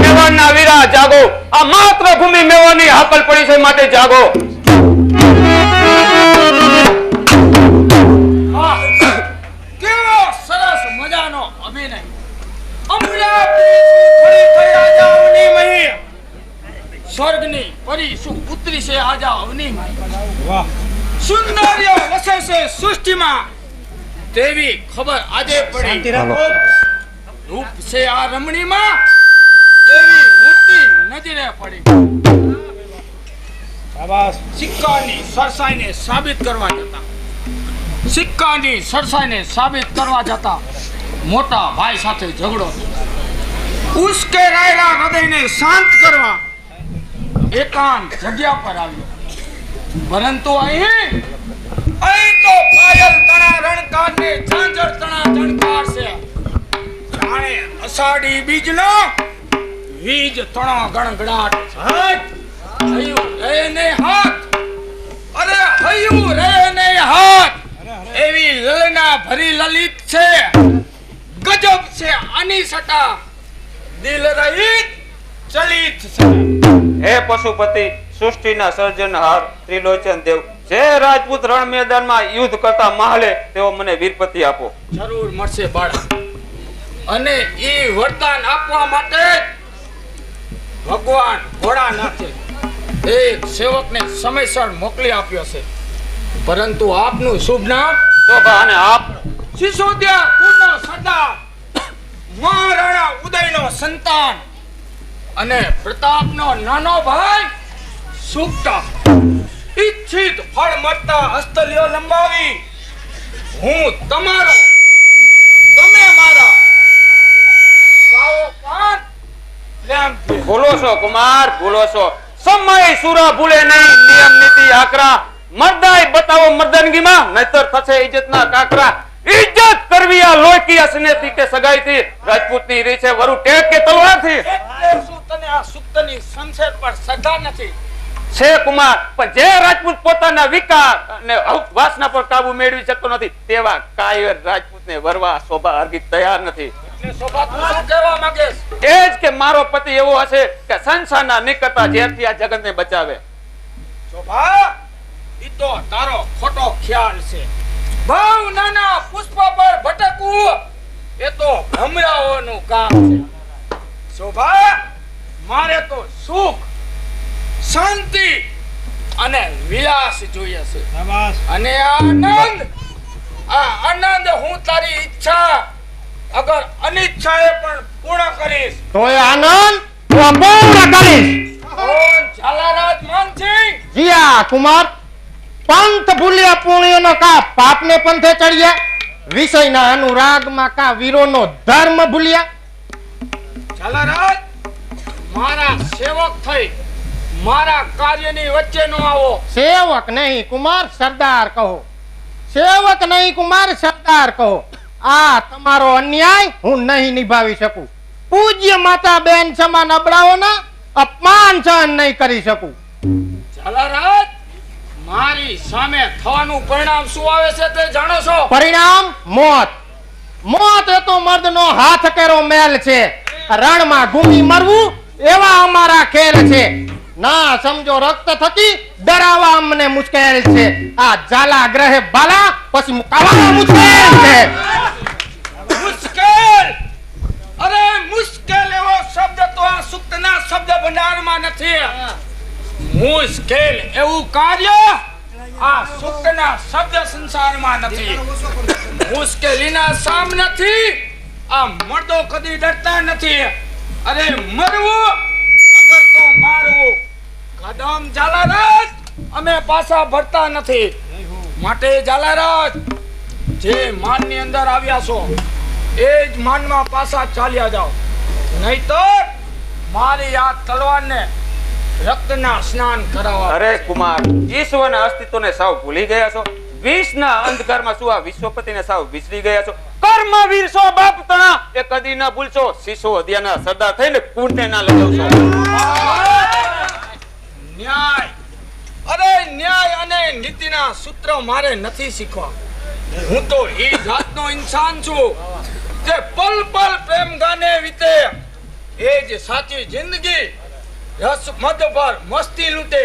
મેવાડના વીરા જાગો, આ માતૃભૂમિ મેવાની હાકલ પડી છે, માટે જાગો. કેવો સરસ મજાનો અભિનય. સ્વર્ગની પરી શું પુત્રી છે આજા અવનીમાં. વાહ, સુંદર્ય વસે છે સૃષ્ટિમાં, તેવી ખબર આજે પડી. રૂપ છે આ રમણીમાં, તેવી મૂર્તિ નજરે પડી. સિક્કાની સરસાઈને સાબિત કરવા જતા મોટા ભાઈ સાથે ઝઘડો. ઉશ્કેરાયેલા હૃદયને શાંત કરવા એકાંત જગ્યા પર આવ્યો. પરંતુ અહીં તો પાયલ તણા રણકાર ને ઝાંઝર તણા ઝણકાર છે. જાણે અષાઢી બીજનો વીજ તણો ગણગડાટ. હૈયું રે ને હાથ, અરે હૈયું રે ને હાથ, એવી લલના ભરી લલિત છે. ગજબ છે આની સટા, દિલ રહિત ચલિત છે. હે પશુપતિ, સૃષ્ટિના સર્જનહાર ત્રિલોચન દેવ, જે રાજપૂત રણ મેદાનમાં યુદ્ધ કરતા મહાલે, તેઓ મને વીરપતિ આપો. જરૂર મળશે બાળા, અને એ વરદાન આપવા માટે ભગવાન ભોળાનાથે એક સેવકને સમયસર મોકલી આપ્યો છે. પરંતુ આપનું શુભ નામ? શોભા. અને આપ? સિસોદિયા કુળનો સરદાર, મહારાણા ઉદયનો સંતાન, અને પ્રતાપનો નાનો ભાઈ સુક્તા. ઈચ્છિત ફળ મળતા હસ્તલ્યો લંબાવી હું તમારો, તમે મારા. ભૂલો છો કુમાર, ભૂલો છો. સમય સુરા ભૂલે નહીં, નિયમ નીતિ આકરા. મર્દાઈ બતાવો મર્દનગીમાં, નહીતર થશે ઇજ્જતના કાકરા. ઇજ્જત કરવી આ લોહીકીય સ્નેહથી કે સગાઈથી, રાજપૂતની રીત છે વરુ ટેક કે તલવારથી. એટલે શું તને આ સુક્તની શમશેર પર શ્રદ્ધા નથી? છે કુમાર, પણ જે રાજપૂત પોતાના વિકાર અને વાસના પર કાબુ મેળવી શકતો નથી, તેવા કાયર રાજપૂતને વરવા શોભા હરગી તૈયાર નથી. એટલે શોભા તું શું કહેવા માંગેસ? એ જ કે મારો પતિ એવો હશે કે સંસારના નિકટતા ઝેરથી આ જગતને બચાવે. શોભા, ઈ તો તારો ખોટો ખ્યાલ છે. બહુ નાના પુષ્પ પર ભટકવું એ તો ભમરાઓનું કામ છે. શોભા, મારે તો સુખ, શાંતિ અને વિલાસ જોઈએ છે. અને આ આનંદ હું તારી ઈચ્છા અગર અનિચ્છાએ પણ પૂર્ણ કરીશ. તો એ આનંદ હું પૂર્ણ કરીશ. કોણ? ઝાલારાજ માનસિંહ. જીયા કુમાર, પંથ ભૂલ્યા પુણ્યનો કા પાપને પંથે ચડ્યા, વિષયના અનુરાગમાં કા વીરોનો ધર્મ ભૂલ્યા. ઝાલારાજ, મારા સેવક થઈ મારા કાર્યની વચ્ચે નો આવો. સેવક નહીં કુમાર, સરદાર કહો. સેવક નહીં કુમાર, સરદાર કહો. આ તમારો અન્યાય હું નહીં નિભાવી શકું. પૂજ્ય માતા બેન સમાન અબળાઓના અપમાન સહન નહીં કરી શકું. ઝાલારાજ, મારી સામે થવાનું પરિણામ શું આવે છે તે જાણો છો? પરિણામ મોત. મોત એ તો મર્દનો હાથ કેરો મેલ છે. રણમાં ઘૂમી મરવું એવા અમારા ખેલ છે. ના સમજો રક્ત થકી ડરાવા અમને મુશ્કેલ છે. આ ઝાલા ગ્રહે બાલા પછી મુકાવા મુશ્કેલ છે. મુશ્કેલ? અરે મુશ્કેલ એવો શબ્દ તો આ સુક્તના શબ્દ ભંડારમાં નથી. મુશ્કેલ એવું કાર્ય આ સુક્તના શબ્દ સંસારમાં નથી. મુશ્કેલીના સામનાથી આ મર્દો કદી ડરતા નથી. અરે મરવું અગર તો મારવું. કદમ ઝાલારાજ, અમે પાછા ભરતા નથી. માટે ઝાલારાજ, જે માનની અંદર આવ્યા છો એ જ માનમાં પાછા ચાલ્યા જાઓ, નહીતર મારી આ તલવારને રક્તના સ્નાન કરાવવા. અરે કુમાર, ઈશ્વરના અસ્તિત્વને સાવ ભૂલી ગયા છો. વિષના અંધકારમાં શું આ વિશ્વપતિને સાવ વિસરી ગયા છો? કર્મવીર છો બાપ તણા, એ કદી ના ભૂલશો. સિસોદિયાના સરદાર થઈને કુંડને ના લગાવશો. ન્યાય, અરે ન્યાય અને નીતિના સૂત્ર મારે નથી શીખવા. હું તો એ જાતનો ઇન્સાન છું જે પલ પલ પ્રેમ ગાને વીતે, એ જ સાચી જિંદગી. રસ મદ પર મસ્તી લૂટે,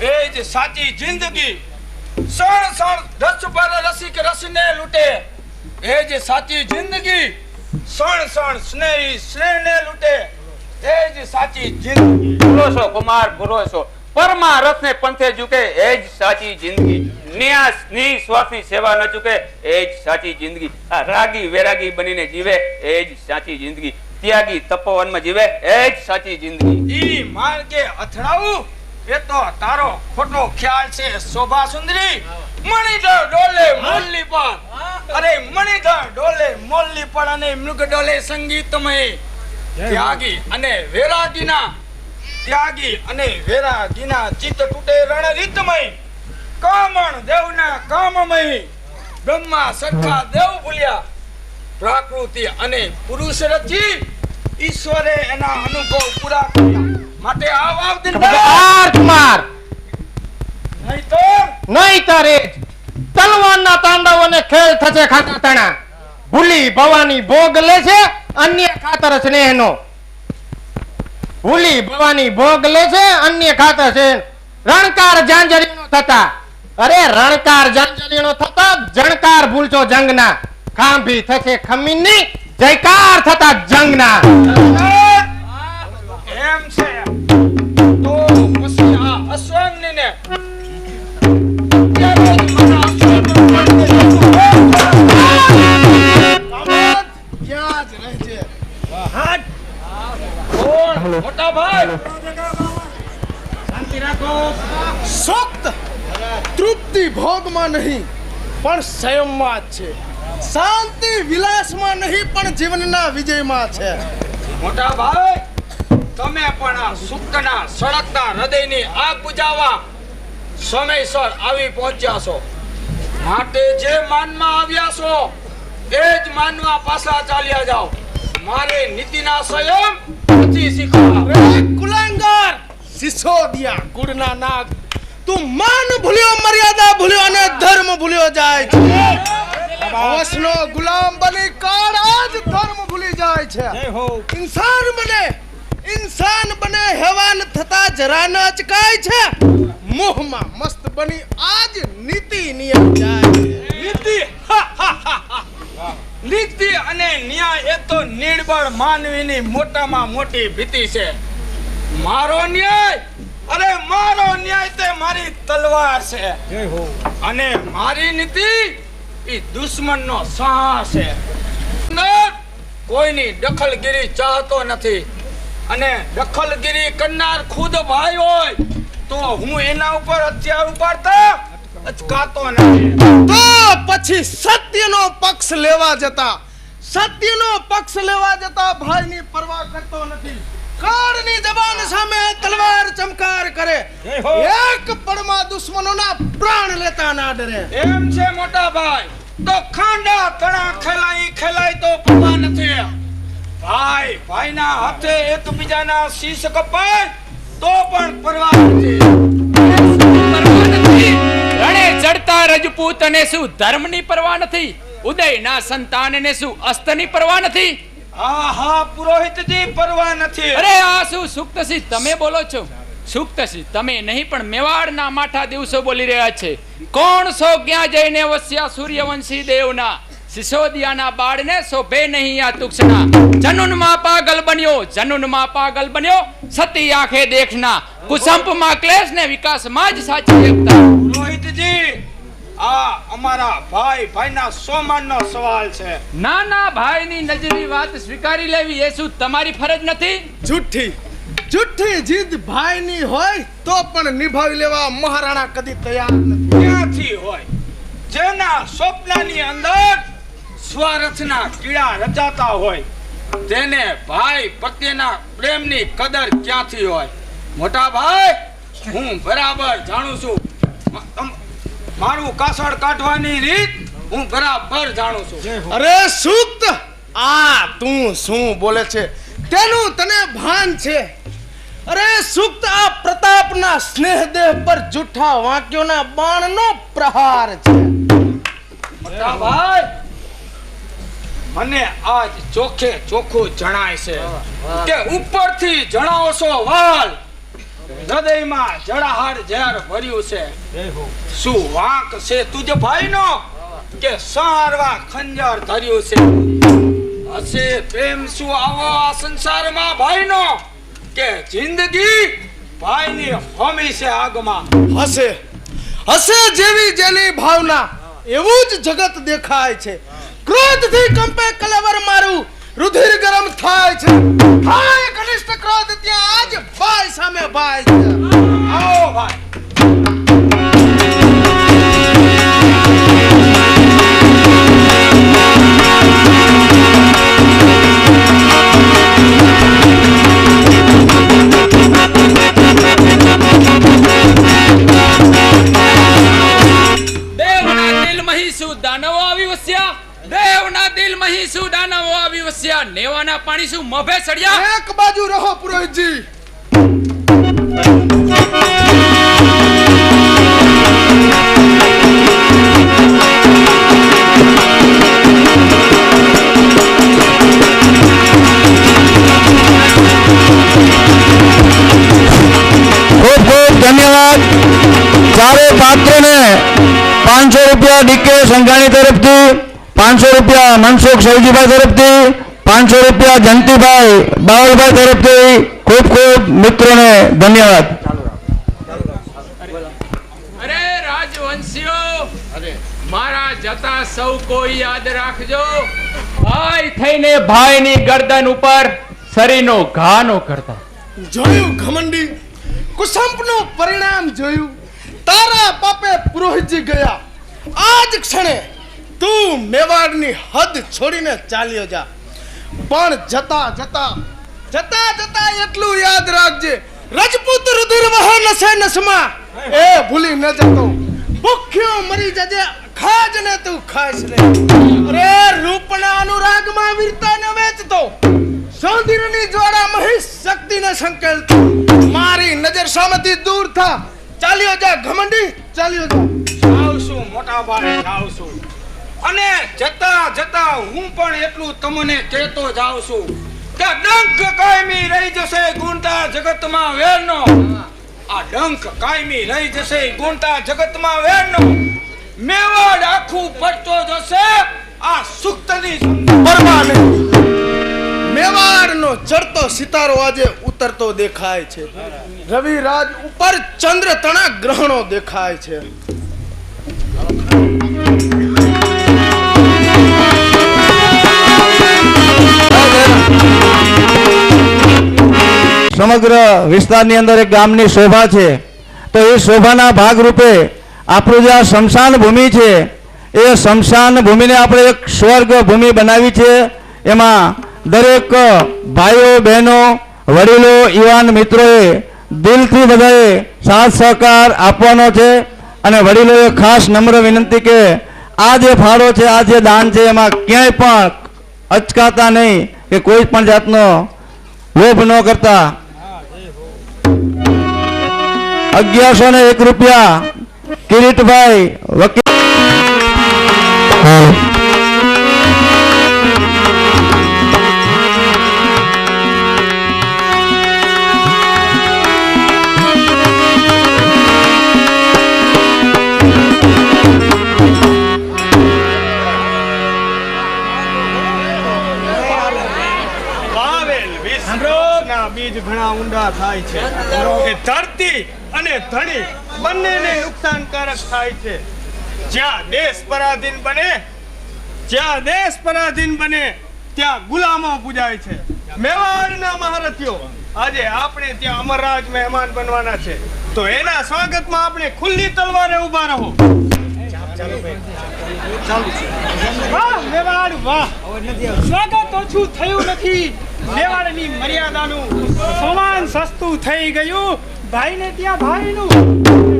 એ જ સાચી જિંદગી. સણ સણ રસ પર રસિક રસને લૂટે, એ જ સાચી જિંદગી. સણ સણ સ્નેહી સ્નેહને લૂટે, એ જ સાચી જિંદગી. ભૂલો છો કુમાર, ભૂલો છો. પરમારથ ને પંથે ઝૂકે, એ જ સાચી જિંદગી. ન્યાસ નિસ્વાર્થની સેવા ન ચૂકે, એ જ સાચી જિંદગી. આ રાગી વેરાગી બનીને જીવે, એ જ સાચી જિંદગી. ત્યાગી તપોવનમાં જીવે, એ જ સાચી જિંદગી. ઈ માર્ગે અથડાવું એ તો તારો ખોટો ખ્યાલ છે શોભા સુંદરી. મણિધર ડોલે મોલ્લી પર, અરે મણિધર ડોલે મોલ્લી પર અને મૃગ ડોલે સંગીતમય. ત્યાગી અને વેરાગીના ચિત્ત તૂટે રણ રીતમય. કામણ દેવના કામમય, બ્રહ્મા સરખા દેવ ભૂલ્યા. પ્રકૃતિ અને પુરુષ રચી, ઈશ્વરે એના અનુભવ પૂરા કર્યા. માટે આવ ખબરદાર કુમાર, નહીતર નહીતર એ જ તલવારના તાંડવ અને ખેલ થશે ખાતા તણા. ભૂલી ભવાની ભોગ લે છે અન્ય ખાતર સ્નેહનો. ભૂલી ભવાની ભોગ લે છે અન્ય ખાતર છે. રણકાર જાંજરીનો થતા, અરે રણકાર જાંજરીનો થતા જણકાર ભૂલશો જંગના. ખાંભી થશે ખમીની, જયકાર થતા જંગના. એમ છે તો પછી આ અશ્વાંગને ક્યાં જ રહેજે. મોટા ભાઈ શાંતિ રાખો. સુક્ત તૃપ્તિ ભોગમાં નહીં પણ સંયમમાં જ છે. શાંતિ વિલાસમાં નહીં પણ જીવનના વિજયમાં છે. મોટા ભાઈ તમે પણ આ સુક્તના સળગતા હૃદયની આગ બુજાવવા સમયસર આવી પહોંચ્યા છો. માટે જે માનમાં આવ્યા છો એ જ માનવા પાછા ચાલ્યા જાઓ. મારે નીતિના સંયમ નથી શીખવા. રે કુલાંગર સિસોદિયા કુળના નાગ, તું માન ભૂલ્યો, મર્યાદા ભૂલ્યો અને ધર્મ ભૂલ્યો જાય છે. વસનો ગુલામ બની કાળ આજ ધર્મ ભૂલી જાય છે. ઇન્સાન બને હેવાન થતા જરા ન અચકાય છે. મોહમાં મસ્ત બની આજ નીતિ નિયમ જાય છે. નીતિ અને ન્યાય એ તો નિર્બળ માનવીની મોટામાં મોટી ભીતિ છે. મારો ન્યાય તે મારી તલવાર છે અને મારી નીતિ એ દુશ્મનનો સાહસ છે. કોઈની દખલગીરી ચાહતો નથી અને દખલગીરી કરનાર ખુદ ભાઈ હોય તો હું એના ઉપર હથિયાર ઉપાડતા અચકાતો નથી. તો પછી સત્યનો પક્ષ લેવા જતા ભાઈની પરવા કરતો નથી. કાળની જબાન સામે તલવાર ચમકાર કરે. એક પળમાં દુશ્મનોના પ્રાણ લેતા ના ડરે. એમ છે મોટા ભાઈ તો ખાંડા તણા ખેલાય તો પરવા નથી. ભાઈ ભાઈના હાથે એકબીજાના શીશ કપાય તો પણ પરવા નથી. રણે ચડતા રજપૂત અને શું ધર્મની પરવા નથી? ઉદયના સંતાનને શું અસ્તની પરવા નથી? હા પુરોહિતજી પરવા નથી. અરે આ શું સુક્તસિંહ તમે બોલો છો? સુક્તસિંહ તમે નહીં પણ મેવાડના માઠા દિવસો બોલી રહ્યા છે. કોણ સો ક્યાં જઈને વસ્યા સૂર્યવંશી દેવના? સિસોદિયાના બાળને શોભે નહીં આ તુક્ષણા. જનુનમાં પાગલ બન્યો સતી આંખે દેખના. કુસંપમાં ક્લેશ ને વિકાસમાં જ સાચી એકતા. પુરોહિતજી આ અમારા ભાઈના સોમાનનો સવાલ છે. નાના ભાઈની નજરી વાત સ્વીકારી લેવી એ શું તમારી ફરજ નથી? જુઠ્ઠી જીદ ભાઈની હોય તો પણ નિભાવી લેવા મહારાણા કદી તૈયાર નથી. ક્યાંથી હોય? જેના સ્વપ્નની અંદર સ્વાર્થના કીડા રચાતા હોય તેને ભાઈ પ્રત્યેના પ્રેમની કદર ક્યાંથી હોય? મોટા ભાઈ હું બરાબર જાણું છું. મારું કાસળ કાઢવાની રીત હું બરાબર જાણું છું. અરે સુક્ત, આ તું શું બોલે છે તેનું તને ભાન છે? અરે સુક્ત, આ પ્રતાપના સ્નેહ દેહ પર જૂઠા વાક્યોના બાણનો પ્રહાર છે. ભાઈ મને આજ ચોખ્ખે ચોખ્ખું જણાય છે કે ઉપરથી જણાવો છો વાલ હૃદયમાં જળાહાર ઝેર ભર્યું છે શું વાંક છે તુજ ભાઈનો કે સારવા ખંજર ધર્યું છે હશે પ્રેમ શું આવો આ સંસારમાં ભાઈનો કે જિંદગી ભાઈની હોમી છે આગમાં હશે હશે જેવી જેની ભાવના એવું જ જગત દેખાય છે ક્રોધથી કંપે કલેવર મારું રુધિર ગરમ થાય છે થાય ઘનિષ્ઠ ક્રોધ ત્યાં આજ ભાઈ સામે ભાઈ છે આવો ભાઈ દેવના દિલમાં શું દાનવો આવી વસ્યા દેવના દિલમાં શું દાનવો આવી વસ્યા નેવાના પાણી શું મોભે સડ્યા એક બાજુ રહો પુરોહિતજી ખૂબ ખૂબ ધન્યવાદ ચારે પાત્રોને 500 રૂપિયા ડીકે સંઘાણી તરફથી 500 રૂપિયા મનસુખ સૈજીભાઈ તરફથી 500 રૂપિયા જંતીભાઈ બાવલભાઈ તરફથી ખૂબ ખૂબ મિત્રોને ધન્યવાદ. અરે રાજવંશીઓ મારા જતા સૌ કોઈ યાદ રાખજો ભાઈ થઈને ભાઈની ગરદન ઉપર શરીરનો ઘા નો કરતા. જોયું ઘમંડી કુસંપનું પરિણામ જોયું તારા પાપે પુરોહિતજી ગયા આજ ક્ષણે તું મેવાડની હદ છોડીને ચાલ્યો જા પણ જતા એટલું યાદ રાખજે રજપૂત રુધિર વહે નસે નસમાં એ ભૂલી ન જતો ભૂખ્યો મરી જજે ખાજ ને તું ખાશ ને અરે રૂપના અનુરાગમાં વીરતા ન વેચતો સૌંદર્યની જ્વાળા મહી શક્તિને સંકેલતો મારી નજર સામેથી દૂર થા ચાલ્યો જા ઘમંડી ચાલ્યો જા આવશું મોટા ભાઈ આવશું અને જતા હું પણ એટલું તમને કહેતો જાઉં છું કે ડંક કાયમી રહી જશે ગુણતા જગતમાં વેરનો આ ડંક કાયમી રહી જશે ગુણતા જગતમાં વેરનો મેવાડ આખું પડતો જશે આ સુક્તની પરવા નહીં મેવાડનો ચડતો સિતારો આજે ઉતરતો દેખાય છે રવિરાજ ઉપર ચંદ્ર તણા ગ્રહણો દેખાય છે સમગ્ર વિસ્તારની અંદર એક ગામની શોભા છે તો એ શોભાના ભાગરૂપે આપણું જે આ સ્મશાન ભૂમિ છે એ સ્મશાન ભૂમિને આપણે એક સ્વર્ગ ભૂમિ બનાવી છે એમાં દરેક ભાઈઓ બહેનો વડીલો યુવાન મિત્રોએ દિલથી બધાએ સાથ સહકાર આપવાનો છે અને વડીલોએ ખાસ નમ્ર વિનંતી કે આ જે ફાળો છે આ જે દાન છે એમાં ક્યાંય પણ અચકાતા નહીં કે કોઈ પણ જાતનો લોભ ન કરતા 1101 રૂપિયા કિરીટભાઈ વકીલ બીજ ઘણા ઊંડા થાય છે એ ધરતી અને ધણી બંનેને નુકસાનકારક થાય છે જ્યાં દેશ પરાધીન બને ત્યાં ગુલામો પૂજાય છે મેવાડના મહારથીઓ આજે આપણે ત્યાં અમરરાજ મહેમાન બનવાના છે તો એના સ્વાગતમાં આપણે ખુલ્લી તલવારે ઊભા રહો વાહ મેવાડ વાહ સ્વાગત ઓછું થયું નથી મેવાડની મર્યાદાનું સમાન સસ્તું થઈ ગયું ભાઈને ત્યાં ભાઈનું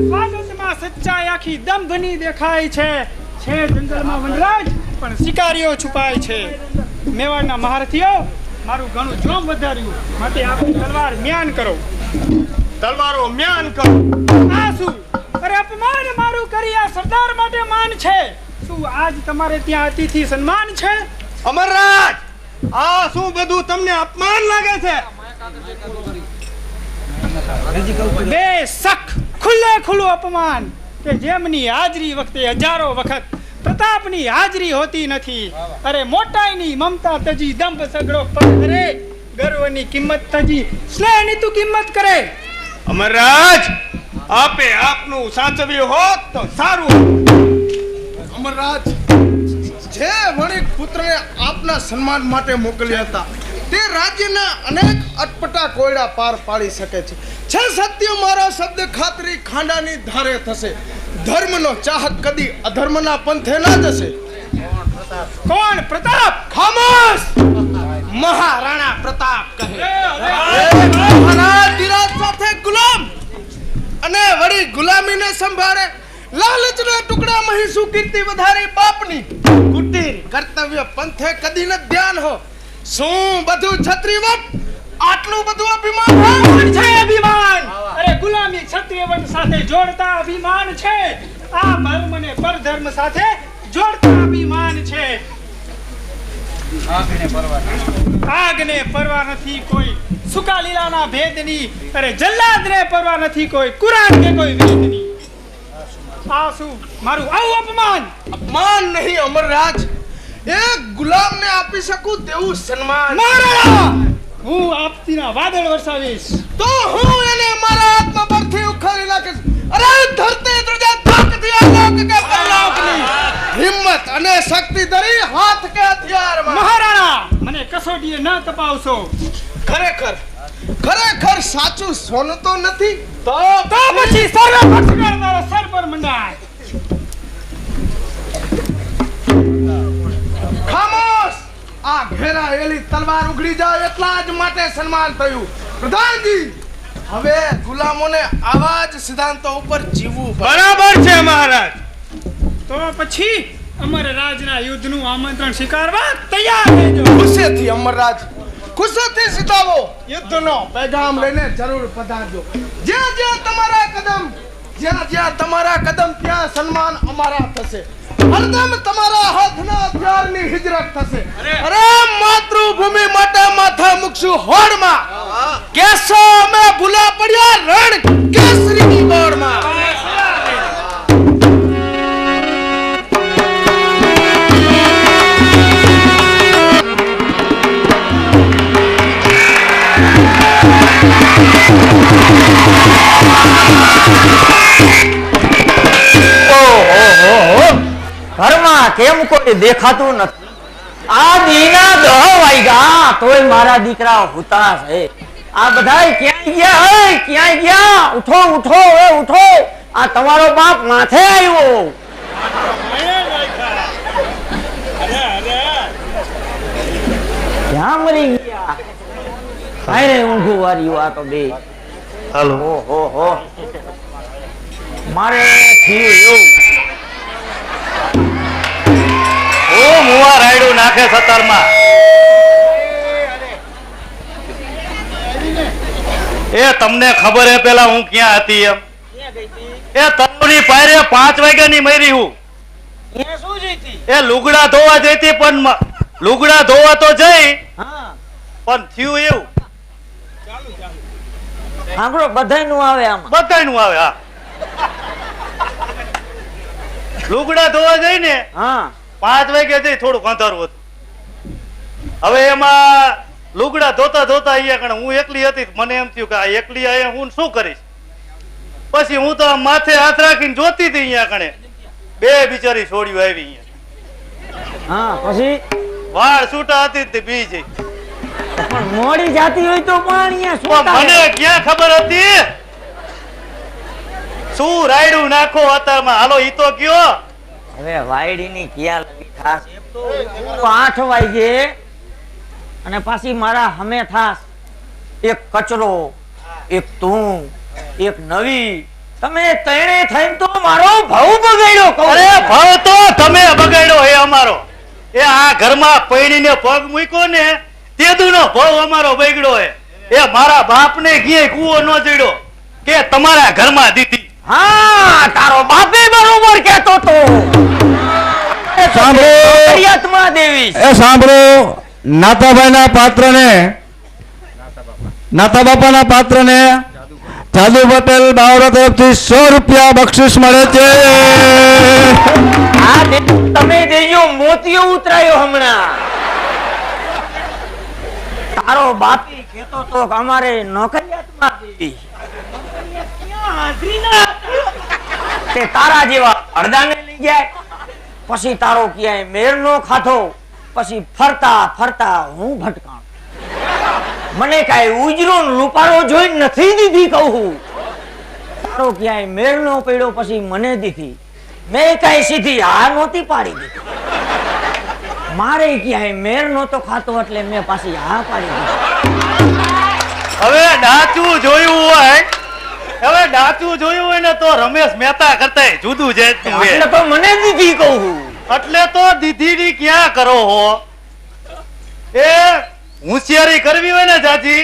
સ્વાગતમાં સચ્ચાઈ આખી દમધની દેખાય છે જંગલમાં વનરાજ પણ શિકારીઓ છુપાય છે મેવાડના મહારથીઓ મારું ઘણું જોમ વધાર્યું માટે આપણે તલવાર મ્યાન કરો તલવારો મ્યાન કરો આ શું અરે અપમાન મારું કરી આ સરદાર માટે માન છે શું આજ તમારે ત્યાં અતિથિ સન્માન છે? અમરરાજ, આ શું બધું તમને અપમાન લાગે છે? બેશક ખુલ્લે ખુલ્લું અપમાન કે જેમની હાજરી વખતે હજારો વખત પ્રતાપની હાજરી હોતી નથી. અરે મોટાઈની મમતા તજી દંભ સગડો પગ કરે, ગર્વની કિંમત તજી સ્નેહની તું કિંમત કરે. અમરરાજ, આપે આપનું સાચવ્યું હોત તો સારું. અમરરાજ, જે વણિક પુત્રને આપના સન્માન માટે મોકલ્યા હતા તે રાજ્યના અનેક અટપટા કોયડા પાર પાડી શકે છે. સત્ય મારો શબ્દ ખાતરી ખાંડાની ધારે થશે. ધર્મનો ચાહક કદી અધર્મના પંથે ના જશે. કોણ પ્રતાપ? ખામોશ! મહારાણા પ્રતાપ કહે. મહારાજ વિરાટ સાથે ગુલામ અને વળી ગુલામીને સંભાળે લાલચના ટુકડા મહીસુ કીર્તિ વધારી બાપની કુટીર કર્તવ્ય પંથે કદી ન ધ્યાન હો. શું બધું છત્રીવટ? આટલું બધું અભિમાન કોણ છે અભિમાન? અરે ગુલામી ક્ષત્રિય વંશ સાથે જોડતા અભિમાન છે. આ ધર્મ ને પરધર્મ સાથે જોડતા અભિમાન છે. આગને પરવા નથી કોઈ સુકા લીલાના ભેદની. અરે જલ્લાદને પરવા નથી કોઈ કુરાન કે કોઈ વેદની. આ શું મારું આવું અપમાન? અપમાન નહીં અમરરાજ, એક ગુલામને આપી શકું તેવું સન્માન. મહારાણા, હું આપતીના વાદળ વરસાવીશ. તો હું એને મારા હાથમાં પરથી ઉખાડી નાખીશ. અરે ધરતી ધ્રુજા તાકતી આલોક કે પરલોકની હિંમત અને શક્તિ ધરી હાથ કે હથિયારમાં. મહારાણા, મને કસોટીએ ન તપાવશો. ખરેખર ખરેખર સાચું સોનું તો નથી. તો પછી સર્વ ભક્ષનારો સર પર મંડાય. ખામોશ! આ ઘેરાયેલી તલવાર ઉઘડી જાય એટલા જ માટે સન્માન થયું. પ્રધાનજી, હવે ગુલામોને આવા જ સિદ્ધાંતો ઉપર જીવવું પડે. બરાબર છે મહારાજ. તો પછી અમર રાજના યુદ્ધનું આમંત્રણ સ્વીકારવા તૈયાર રહેજો. ખુશીથી અમરરાજ, ખુશીથી સીધાવો. યુદ્ધનો પેગામ લઈને જરૂર પધારજો. જ્યાં જ્યાં તમારા કદમ ત્યાં સન્માન અમારા થશે. હરદમ તમારા હાથના હથિયારની હિજરત થશે. અરે માતૃભૂમિ માટે માથા મૂકશું હોડમાં. કેસો અમે ભૂલા પડ્યા રણ કેસરીની દોડમાં. ઘરમાં કેમ કોઈ દેખાતું નથી? આ દીના 10 વાગ્યા તોય મારા દીકરા હુતા છે. આ બધાય ક્યાંય ગયા? હે ક્યાંય ગયા? ઉઠો ઉઠો, એ ઉઠો. આ તમારો બાપ માથે આવ્યો. ક્યાં મરી ગયા? અરે ઊંઘું વાર્યું આ તો બે. હાલો. ઓહો, મારે થયું એવું. ઓ મુવા રાયડું નાખે સતારમાં. એ તમને ખબર હે પેલા હું ક્યાં હતી એમ? એ તળની પાયરે 5 વાગ્યાની મરી હું. એ લુગડા ધોવા જઈતી પણ લુગડા ધોવા તો જઈ પણ થયું એવું. સાંભળો, બધાયનું આવે આમાં. બધાયનું આવે. હા, લુગડા ધોવા જઈ ને હા, 5 વાગ્યા જઈ થોડુંક અંધારું હતું. હવે એમાં લુગડા ધોતા ધોતા અહીંયા કણે હું એકલી હતી. મને એમ થયું કે આ એકલી અહીંયા હું શું કરીશ. પછી હું તો આમ માથે હાથ રાખીને જોતી હતી. અહીંયા કણે બે બિચારી છોડ્યું આવી. અહીંયા હા, પછી વાળ છૂટા હતી તે બી જઈ. પણ મોડી જાતી હોય તો પણ અહીંયા શું પણ થાય? મને ક્યાં ખબર હતી શું રાયડું નાખો અત્યારમાં. હાલો ઈ તો કયો. હવે વાયડીની ક્યાં લગી થાસ? 8 વાગે અને પાછી મારા હમે થાસ. એક કચરો, એક તું, એક નવી. તમે ત્રણે થઈને તો મારો ભાવ બગાડ્યો. કહું. અરે ભાવ તો તમે બગાડ્યો હે અમારો. એ આ ઘરમાં પૈણીને પગ મૂક્યો ને તેદુનો ભાવ અમારો બગડ્યો હે. એ મારા બાપને ક્યાંય કૂવો ન જડ્યો કે તમારા ઘરમાં દીધી. હા, તારો બાપે બરોબર કહેતો તો. સાંભળો. નોકરિયાતમાં દેવી છે. એ સાંભળો, નાતાબાઈના પાત્રને, નાતા બાપાના પાત્રને જાદુ પટેલ બાવરા તરફથી 100 રૂપિયા બક્ષિસ મળે છે. આ તમે દેજો મોતિયો ઉતરાયો હમણાં. તારો બાપી કહેતો તો કે અમારે નોકરિયાતમાં દેવી. ક્યાં હાજરી ના હતા. તે તારા જેવા અડદાને લઈ જાય, પછી તારો ક્યાંય મેર નો ખાધો, પછી ફરતા ફરતા હું ભટકાણ. મને કાંઈ ઉજરો ને રૂપાળો જોઈ નથી દીધી કહું. તારો ક્યાંય મેર નો પડ્યો, પછી મને દીધી. મેં કાંઈ સીધી આ નહોતી પાડી દીધી. મારે ક્યાંય મેર નહોતો ખાતો એટલે મેં પાછી આ પાડી દીધી. હવે ડાચું જોયું હોય, હવે ડાચું જોયું હોય ને તો રમેશ મહેતા કરતા જુદું છે. એટલે તો મને દીધી કહું. એટલે તો દીદીની ક્યાં કરો હો? એ હોશિયારી કરવી હોય ને જાજી,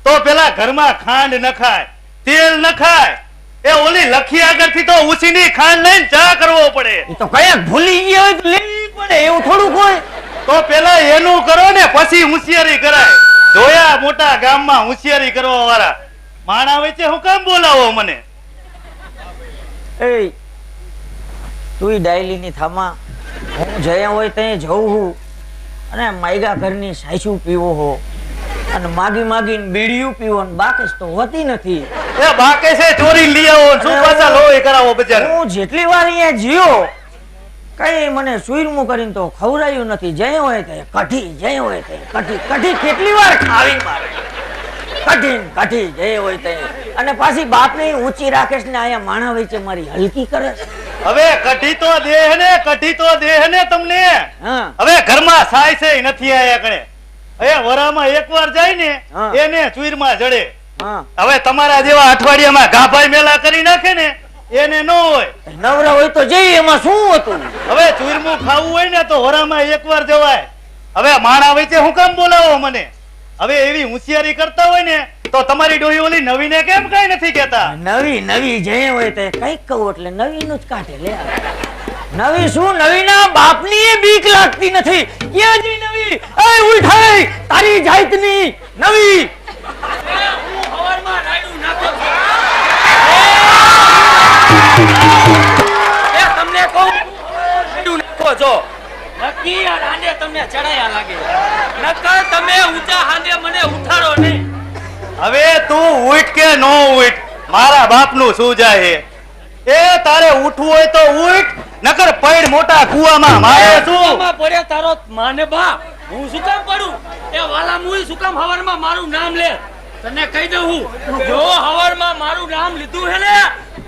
તો પેલા ઘરમાં ખાંડ નખાય, તેલ નખાય. એ ઓલી લખી આગળથી તો ઉસીની ખાંડ લઈને ચા કરવો પડે. એ તો કયા ભૂલી ગયા હોય તો લેવી પડે, એવું થોડું હોય. તો પેલા એનું કરો ને પછી હોશિયારી કરાય. જોયા મોટા ગામમાં હોશિયારી કરવા વાળા માણા વચ્ચે હું કામ બોલાવો મને? એ તું ડાયલી ની થામા, હું જયા હોય ત્યાં જઉં હું અને માયગા ઘરની સાયસું પીવો હો અને માગી માગીને બીડીયું પીવો ને બાકસ તો હોતી નથી. એ બાકે છે ચોરી લઈ આવો, શું પાછા લોહી કરાવો બજાર. હું જેટલી વાર અહીંયા જીયો કઈ મને સુઈરમું કરીને તો ખવડાયું નથી. જય હોય તે કઢી, જય હોય તે કઢી. કઢી કેટલી વાર ખાવી મારે, કઢી કઢી જય હોય તે. અને પાછી બાપને ઊંચી રાખેશ ને અહીંયા માણા વચ્ચે મારી હલકી કરે. હવે કઢી તો દેહ ને, કઢી તો દેહ ને તમને. હા હવે ઘરમાં સાય છે નથી આયા કણે. હવે વરામાં એકવાર જાય ને હા. એને ચૂરમાં જડે. હા હવે તમારા જેવા અઠવાડિયામાં ગાભાઈ મેલા કરી નાખે ને એને ન હોય. નવરા હોય તો જઈ, એમાં શું હતું. હવે ચૂરમું ખાવું હોય ને તો વરામાં એકવાર જવાય. હવે માણા વચ્ચે હું કામ બોલાવો મને? હવે એવી હોશિયારી કરતા હોય ને તો તમારી ડોહી ઓલી નવીને કેમ કઈ નથી કહેતા? નવી નવી જય હોય તે કઈક કહું એટલે નવી નું જ કાઢે લે. નવી શું, નવી ના બાપની એ બીક લાગતી નથી. ક્યાં જઈ નવી? એ ઉઠાઈ તારી જાતની નવી. હું હવારમાં રાયડું નાખો છું. એ તમને કહું રાયડું નાખો છો નક્કી આ હાંડે તમને ચડાયા લાગે. નકર તમે ઊંચા હાંડે મને ઉઠાડો નહીં. હવે તું ઉઠ કે નો ઉઠ, મારા બાપનું શું જાય? એ તારે ઉઠવું હોય તો ઉઠ, નકર પડ મોટા કુવામાં. મારે શું? કુવામાં પડ્યા તારો માને બાપ. હું શું કામ પડું? એ વાલા મુઈ શું કામ હવારમાં મારું નામ લે? તને કહી દઉં હું, જો હવારમાં મારું નામ લીધું હે ને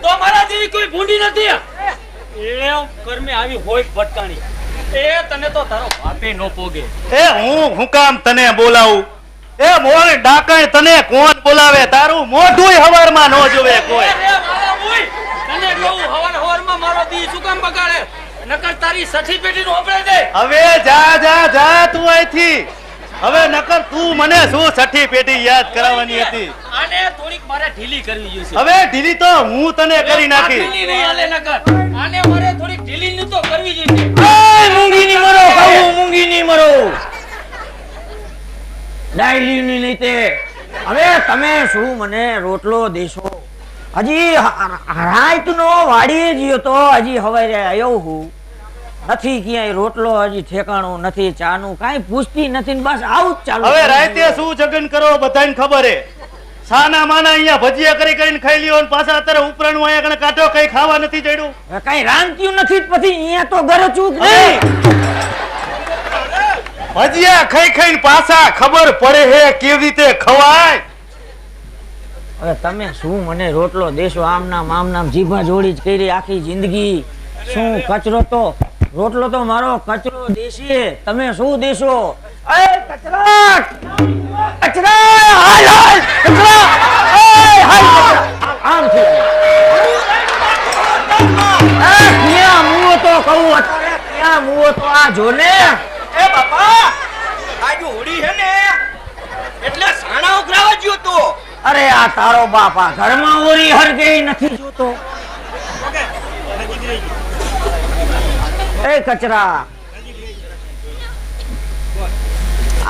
તો મારા જેવી કોઈ ભૂંડી નથી. એ કર્મે આવી હોય ભટકાણી. એ તને તો તારો બાપે નો પોગે. એ હું કામ તને બોલાવું? એ મોર ડાકણ તને કોણ બોલાવે? તારું મોઢું હવારમાં નો જોવે કોઈ. તને કહું હવારમાં મારો દી શું કામ બગાડે? નકર તારી સઠી પેટી નો ઓપડે દે. હવે જા જા જા તું અહીંથી. હવે નકર તું મને શું છઠ્ઠી પેઢી યાદ કરાવવાની હતી? આને થોડીક મારે ઢીલી કરવી જોઈએ. હવે ઢીલી તો હું તને કરી નાખી. ઢીલી નહીં હાલે નકર. આને મારે થોડીક ઢીલી ની તો કરવી જોઈએ. એ મૂંગી ની મરો, કહું મૂંગી ની મરો. ડાયલી ની નહીં તે. હવે તમે શું મને રોટલો દેશો? હજી રાત નો વાડીએ ગયો તો હજી હવારે આવ્યો હું નથી. ક્યાંય રોટલો હજી ઠેકાણું નથી, ચાનું કાંઈ પૂછતી નથી. બસ આવું જ ચાલુ. હવે રાતે શું જગન કરો બધાને ખબર હે. સાના માના અહીંયા ભજીયા કરી કરીને ખાઈ લ્યો અને પાછા અત્યારે ઉપરાણું અહીંયા કણે કાઢો, કઈ ખાવા નથી જડ્યું. કઈ રાંધ્યું નથી પછી અહીંયા તો ઘર ચૂક નહીં. ભજીયા ખાઈ ખાઈને પાછા ખબર પડે હે કેવી રીતે ખવાય. હવે તમે શું મને રોટલો દેશો? આમ નામ જીભા જોડી જ કરી આખી જિંદગી. શું કચરો તો રોટલો તો મારો કચરો દેશે. તમે શું દેશો? એ કચરા કચરા હાલ હાલ કચરા એ હાલ કચરા આમ છે. ક્યાં મુઓ તો કહું અત્યારે, ક્યાં મુઓ તો આ જો ને. એ બાપા આજુ હોડી હે ને એટલે સાણા ઉઘરાવા જ્યો તો. અરે આ તારો બાપા ઘરમાં ઓરી હરગે નથી જોતો. એ કચરા,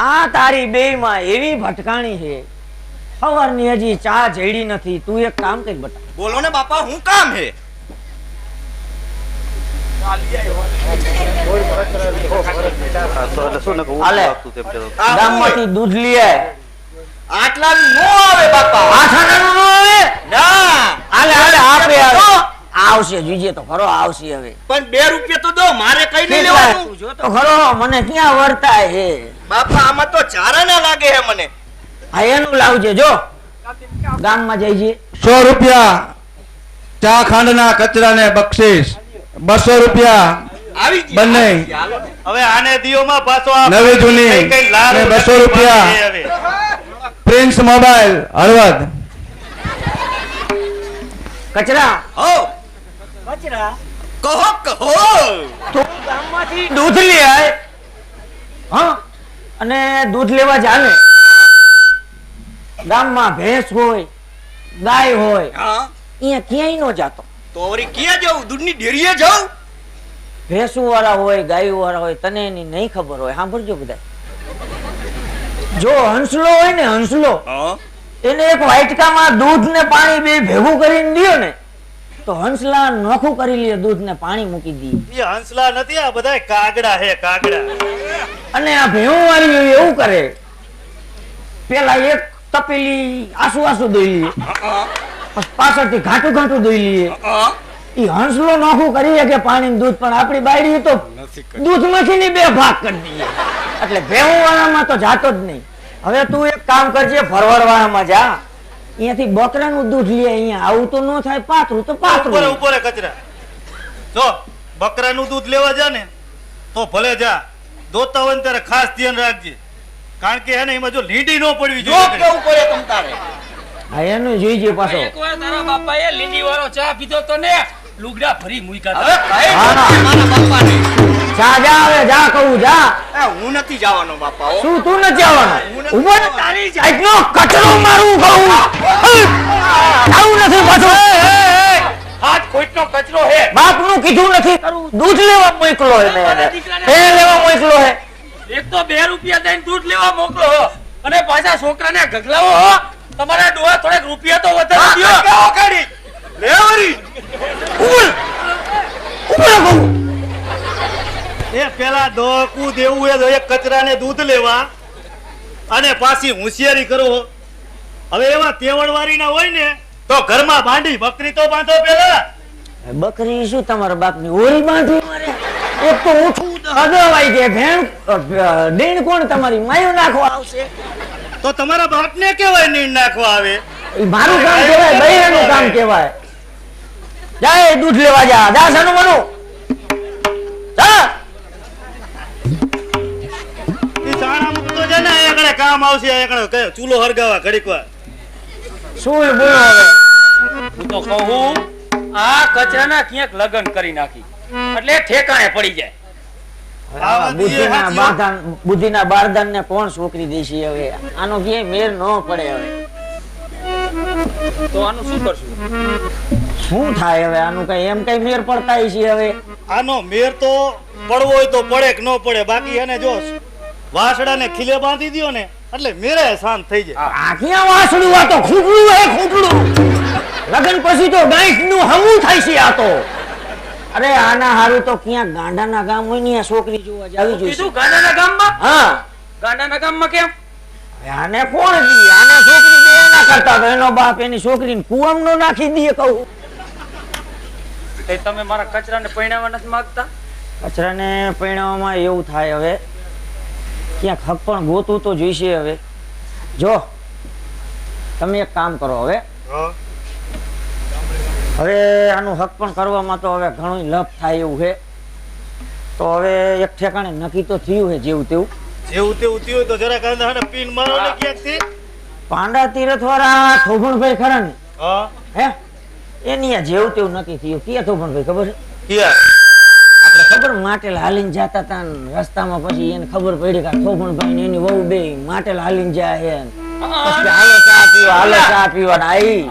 આ તારી બેયમાં એવી ભટકાણી છે, સવારની હજી ચા જડી નથી. તું એક કામ કરી બતા. બોલો ને બાપા, હું કામ હે? હાલે, ગામમાંથી દૂધ લઈ આય. આટલા નો આવે બાપા. આઠાણાનું ન આવે? ના, હાલે હાલે આપે આવે. આવશે, જોઈજે તો ખરો આવશે હવે. પણ 2 રૂપિયા તો દો, મારે કઈ નહીં કેટલા? લેવાનું. તું જો તો ખરો, મને ક્યાં વર્તાય છે. બાપા આમાં તો ચારા ના લાગે હે મને. હા એનું લાવજે. જો ગામમાં જઈજે. 100 રૂપિયા ચા ખાંડના કચરાને બક્ષિસ, 200 રૂપિયા આવી ગયા. બંને હવે આને દિયોમાં પાછો આ નવી જૂની કઈ કઈ લાર ને 200 રૂપિયા હવે. Prince mobile Halvad. કચરા, હો, કચરા, કહો કહો. તું ગામમાંથી દૂધ લઈ આય. હા, અને દૂધ લેવા જાને. ગામમાં ભેંસ હોય, ગાય હોય, હા, અહીંયા ક્યાંય નો જાતો. તો વળી ક્યાં જાઉં? દૂધની ડેરીએ જાઉં? ભેંસુ વાળા હોય, ગાયો વાળા હોય, તને એની નહીં ખબર હોય. સાંભળજો બધા. જો હંસલો હોય ને, હંસલો, હા, એને એક વાટકામાં દૂધ ને પાણી બે ભેગું કરીને દ્યો ને, તો હંસલા નોખું કરી લે, દૂધ ને પાણી મૂકી દે. એ હંસલા નથી, આ બધા કાગડા હે, કાગડા. અને આ ભેહું વાળી હોય એવું કરે. પેલા એક તપેલી આસુ આસુ દોઈ લે, પછી પાછળથી ઘાટું ઘાટું દોઈ લે. હા, ઈ હંસલો નોખું કરી લે કે પાણી ને દૂધ, પણ આપણી બાયડી તો દૂધમાંથી ની 2 ભાગ કરી દઈએ. એટલે ભેહું વાળામાં તો જાતો જ નહીં. હવે તું એક કામ કરજે, ફરવડ વાળામાં જા, અહીંયાથી બકરાનું દૂધ લે. અહીંયા આવું તો ન થાય, પાતરું તો ઉપર પાતરું. ઉપર કચરા. જો બકરાનું દૂધ લેવા જા ને તો ભલે જા, દોતા હોય ને ત્યારે ખાસ ધ્યાન રાખજે, કારણ કે એને એમાં જો લીંડી ન પડવી જો જોઈએ. કેવું પડે તમ તારે. હા એનું જોઈજે પાછો. એકવાર તારા બાપાએ લીંડી વાળો ચા પીધો તો ને લુગડા ભરી મૂક્યા હવે હતા. કઈ હા, હા. મારા બાપાને. જા જા, હવે જા કહું જા. હું નથી જવાનો બાપા. હો. શું તું નથી જવાનો? ઉભો ને, તારી જાતનો કચરો મારું કહું. આવું નથી પાછું. હાથ કોઈનો કચરો હે. બાપનું કીધું નથી કરું. દૂધ લેવા મોકલો હે મેં એને. એને લેવા મોકલો હે. એક તો 2 રૂપિયા દઈને દૂધ લેવા મોકલો હો, અને પાછા છોકરાને ગગલાવો હો. તમારા ડોહા થોડેક રૂપિયા તો વધારે દ્યો. કેવો કાઢી? લેવરી. ઉભો કહું. એ પેલા દોકું દેવું એ તો એક કચરાને દૂધ લેવા અને પાછી હોશિયારી કરો. હવે એવા તેવડવારી ના હોય ને તો ઘરમાં બાંધી બકરી તો બાંધો પેલા. બકરી શું તમારા બાપની ઓરી બાંધી મારે? એક તો ઉઠું અગવાઈ કે ભેણ ડેણ કોણ તમારી માયું નાખવા આવશે? તો તમારા બાપને કેવાય નીણ નાખવા આવે? ઈ મારું કામ કહેવાય, બૈરાનું કામ કહેવાય. જાય દૂધ લેવા જા. જા સાનું મનું. જા. ઈ ચાણા મૂકતો છે ને એકડે કામ આવશે. એકડે કયો ચૂલો હરગાવા ઘડીક વાર. શું બોલો હવે? હું તો કહું આ કચરાના ક્યાંક લગન કરી નાખી એટલે ઠેકાણે પડી જાય. આવા દીએ બુદ્ધિના હાચી બારદાન, બુદ્ધિના બારદાન ને કોણ છોકરી દેશે હવે? આનો ક્યાંય મેર ન પડે હવે. તો આનું શું કરશું? શું થાય હવે? આનું કઈ એમ કઈ મેર પડતા છે હવે? આનો મેર તો પડવો હોય તો પડે કે ન પડે, બાકી એને જો વાસડાને ખીલે બાંધી દ્યો ને એટલે મેરે શાંત થઈ જાય. આ ક્યાં વાસણું? આ તો ખૂટલું હે, ખૂટલું. લગન પછી તો ગાંઠ નું હમું થાય છે આ તો. અરે આના હારું તો ક્યાં ગાંડાના ગામ હોય ને છોકરી જોવા જાવી જોઈએ. કીધું ગાંડાના ગામમાં? હા, ગાંડાના ગામમાં કેમ? હવે આને કોણ દી? આને છોકરી દે એના કરતા તો એનો બાપ એની છોકરીને કુવામાં નો નાખી દે કહું. તે તમે મારા કચરાને પૈણાવા નથી માંગતા? કચરાને પરિણામમાં એવું થાય હવે ક્યાંક હક પણ ગોતું તો જોઈશે. હવે જો તમે એક કામ કરો, હવે હા. હવે આનું હક પણ કરવામાં તો હવે ઘણું લપ થાય એવું છે. તો હવે એક ઠેકાણે નક્કી તો થયું છે જેવું તેવું. જેવું તેવું થયું તો જરાક આને પીન મારો ને ક્યાંકથી. પાંડા તીરથ વાળા થોભણભાઈ ખરા ને, હા હે એની આ જેવું તેવું નક્કી થયું. ક્યાં થોભણભાઈ ખબર છે? ક્યાં? આપણે ખબર માટેલ હાલીને જતા હતા ને રસ્તામાં પછી એને ખબર પડી કે થોભણભાઈ ને એની વહુ બે માટેલ હાલીને જાય છે. પછી હાલો ચા પીવા, હાલો ચા પીવા ને આઈ.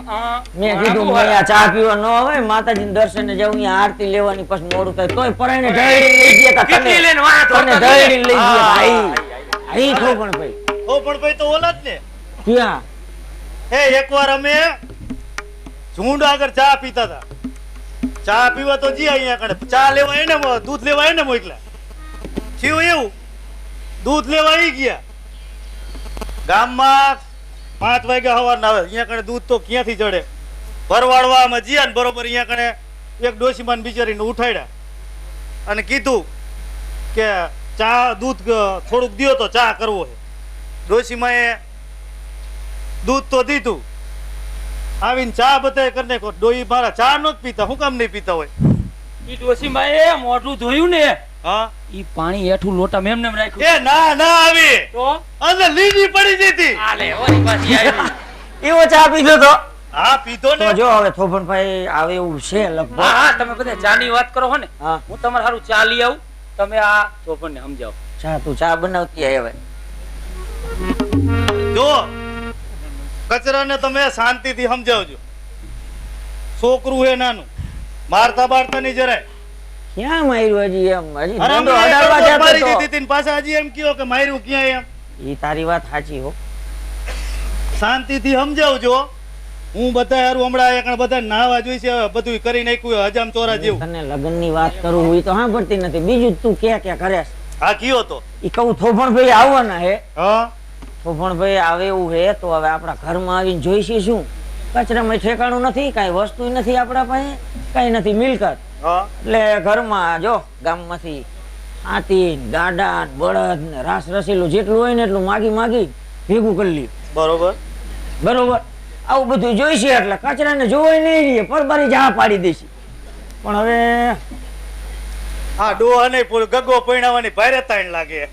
મેં કીધું હું અહીંયા ચા પીવા ન આવે, માતાજીના દર્શને જાઉં, અહીંયા આરતી લેવાની, પછી મોડું થાય તોય પરાઈને ઢળીને લઈ ગયા તા તને. કેટલી લઈને વાહ તો તને ઢળીને લઈ ગયા તા, આઈ થો પણ ભાઈ. ઓ પણ ભાઈ તો ઓલા જ ને. ક્યાં? એકવાર અમે ઝુંડ આગળ ચા પીતા હતા. ચા પીવા તો જી અહીંયા કણે, ચા લેવા એને દૂધ લેવા એને મોકલ્યા. થયું એવું, દૂધ લેવા ઈ ગયા. ગામમાં 5 વાગ્યા સવારના આવે, અહીંયા કણે દૂધ તો ક્યાંથી ચડે. ભરવાડવામાં જીયા ને બરોબર અહીંયા કણે એક ડોશીમાન બિચારીને ઉઠાડ્યા અને કીધું કે ચા દૂધ થોડુંક દ્યો તો ચા કરવો છે. ડોશીમાએ દૂધ તો દીધું, આવીને ચા બતાય કરી નાખો. ડોહી મારા ચા નો જ પીતા, હું કામ નહીં પીતા હોય? ઈ ડોશીમાએ મોઢું ધોયું ને, હા ઈ પાણી હેઠું લોટા મેમને રાખ્યું. એ ના ના આવી તો અંદર લીલી પડી જતી. આલે ઓરી પાછી આવી. એવો ચા પીધો તો? હા પીધો તો ને. જો હવે થોભણભાઈ આવે એવું છે લગભગ. હા હા, તમે બધા ચા ની વાત કરો છો ને, હા હું તમારે હારું ચા લઈ આવું, તમે આ ચોપન ને સમજાવો. ચા તું ચા બનાવતી આય હવે. જો કચરાને તમે શાંતિથી સમજાવજો. છોકરું હે નાનું, મારતા બારતા નહીં જરાય. ક્યાં માર્યું હજી? એમ હજી અરે દંડો અમને અડાડવા એક જતો મારી તો. દીધી હતી ને પાછા હજી એમ કયો કે માર્યું ક્યાં એમ. ઈ તારી વાત સાચી હો. શાંતિથી સમજાવજો. હું બધા હારું હમણાં એકણ બધા નાહવા જોઈશે, હવે બધું કરી નાખ્યું હજામ ચોરા જેવું. તને લગ્નની વાત કરું હું ઈ તો સાંભળતી નથી, બીજું તું કે કરે. હા કયો તો. ઈ કહું થોભણભાઈ આવવાના હે. હા થોભણભાઈ આવે એવું હે તો હવે આપણા ઘરમાં આવીને જોઈશી શું? કચરામાં ઠેકાણું નથી, કાંઈ વસ્તુ નથી આપણા પાસે, કાંઈ નથી મિલકત. હા એટલે ઘરમાં જો ગામમાંથી હાથી ગાડા બળદ ને રાસ રસીલું જેટલું હોય ને એટલું માગી માગી ભેગું કરી લ્યું. બરોબર. બરોબર, આવું બધું જોઈશે એટલે કચરાને જોવાય નહીં રહીએ, પરબારી જા પાડી દેશે. પણ હવે હા ડોહા નહીં પૂરું ગગો પૈણાવાની ભારે તાણ લાગે.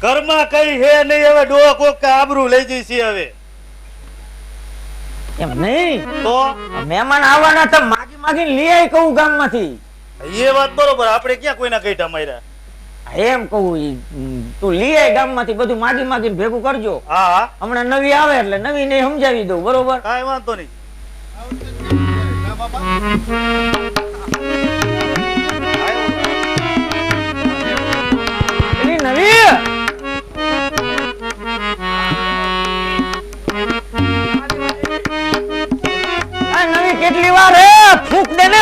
ઘરમાં કઈ હે નહીં, હવે ડોહા કોક કે આબરૂ લઈ જઈશી હવે. એમ નહીં તો મહેમાન આવવાના તો માગી માગીને લઈ આવી કહું ગામમાંથી. એ વાત બરોબર, આપણે ક્યાં કોઈના ગઈઠા માર્યા. એમ કહું ઈ, તું લઈ આવી ગામમાંથી બધું માગી માગીને ભેગું કરજો. હા હા હમણાં નવી આવે એટલે નવી ને સમજાવી દઉં. બરોબર? કાંઈ વાંધો નહીં. પેલી નવી આ નવી કેટલી વાર હે ફૂક દે ને.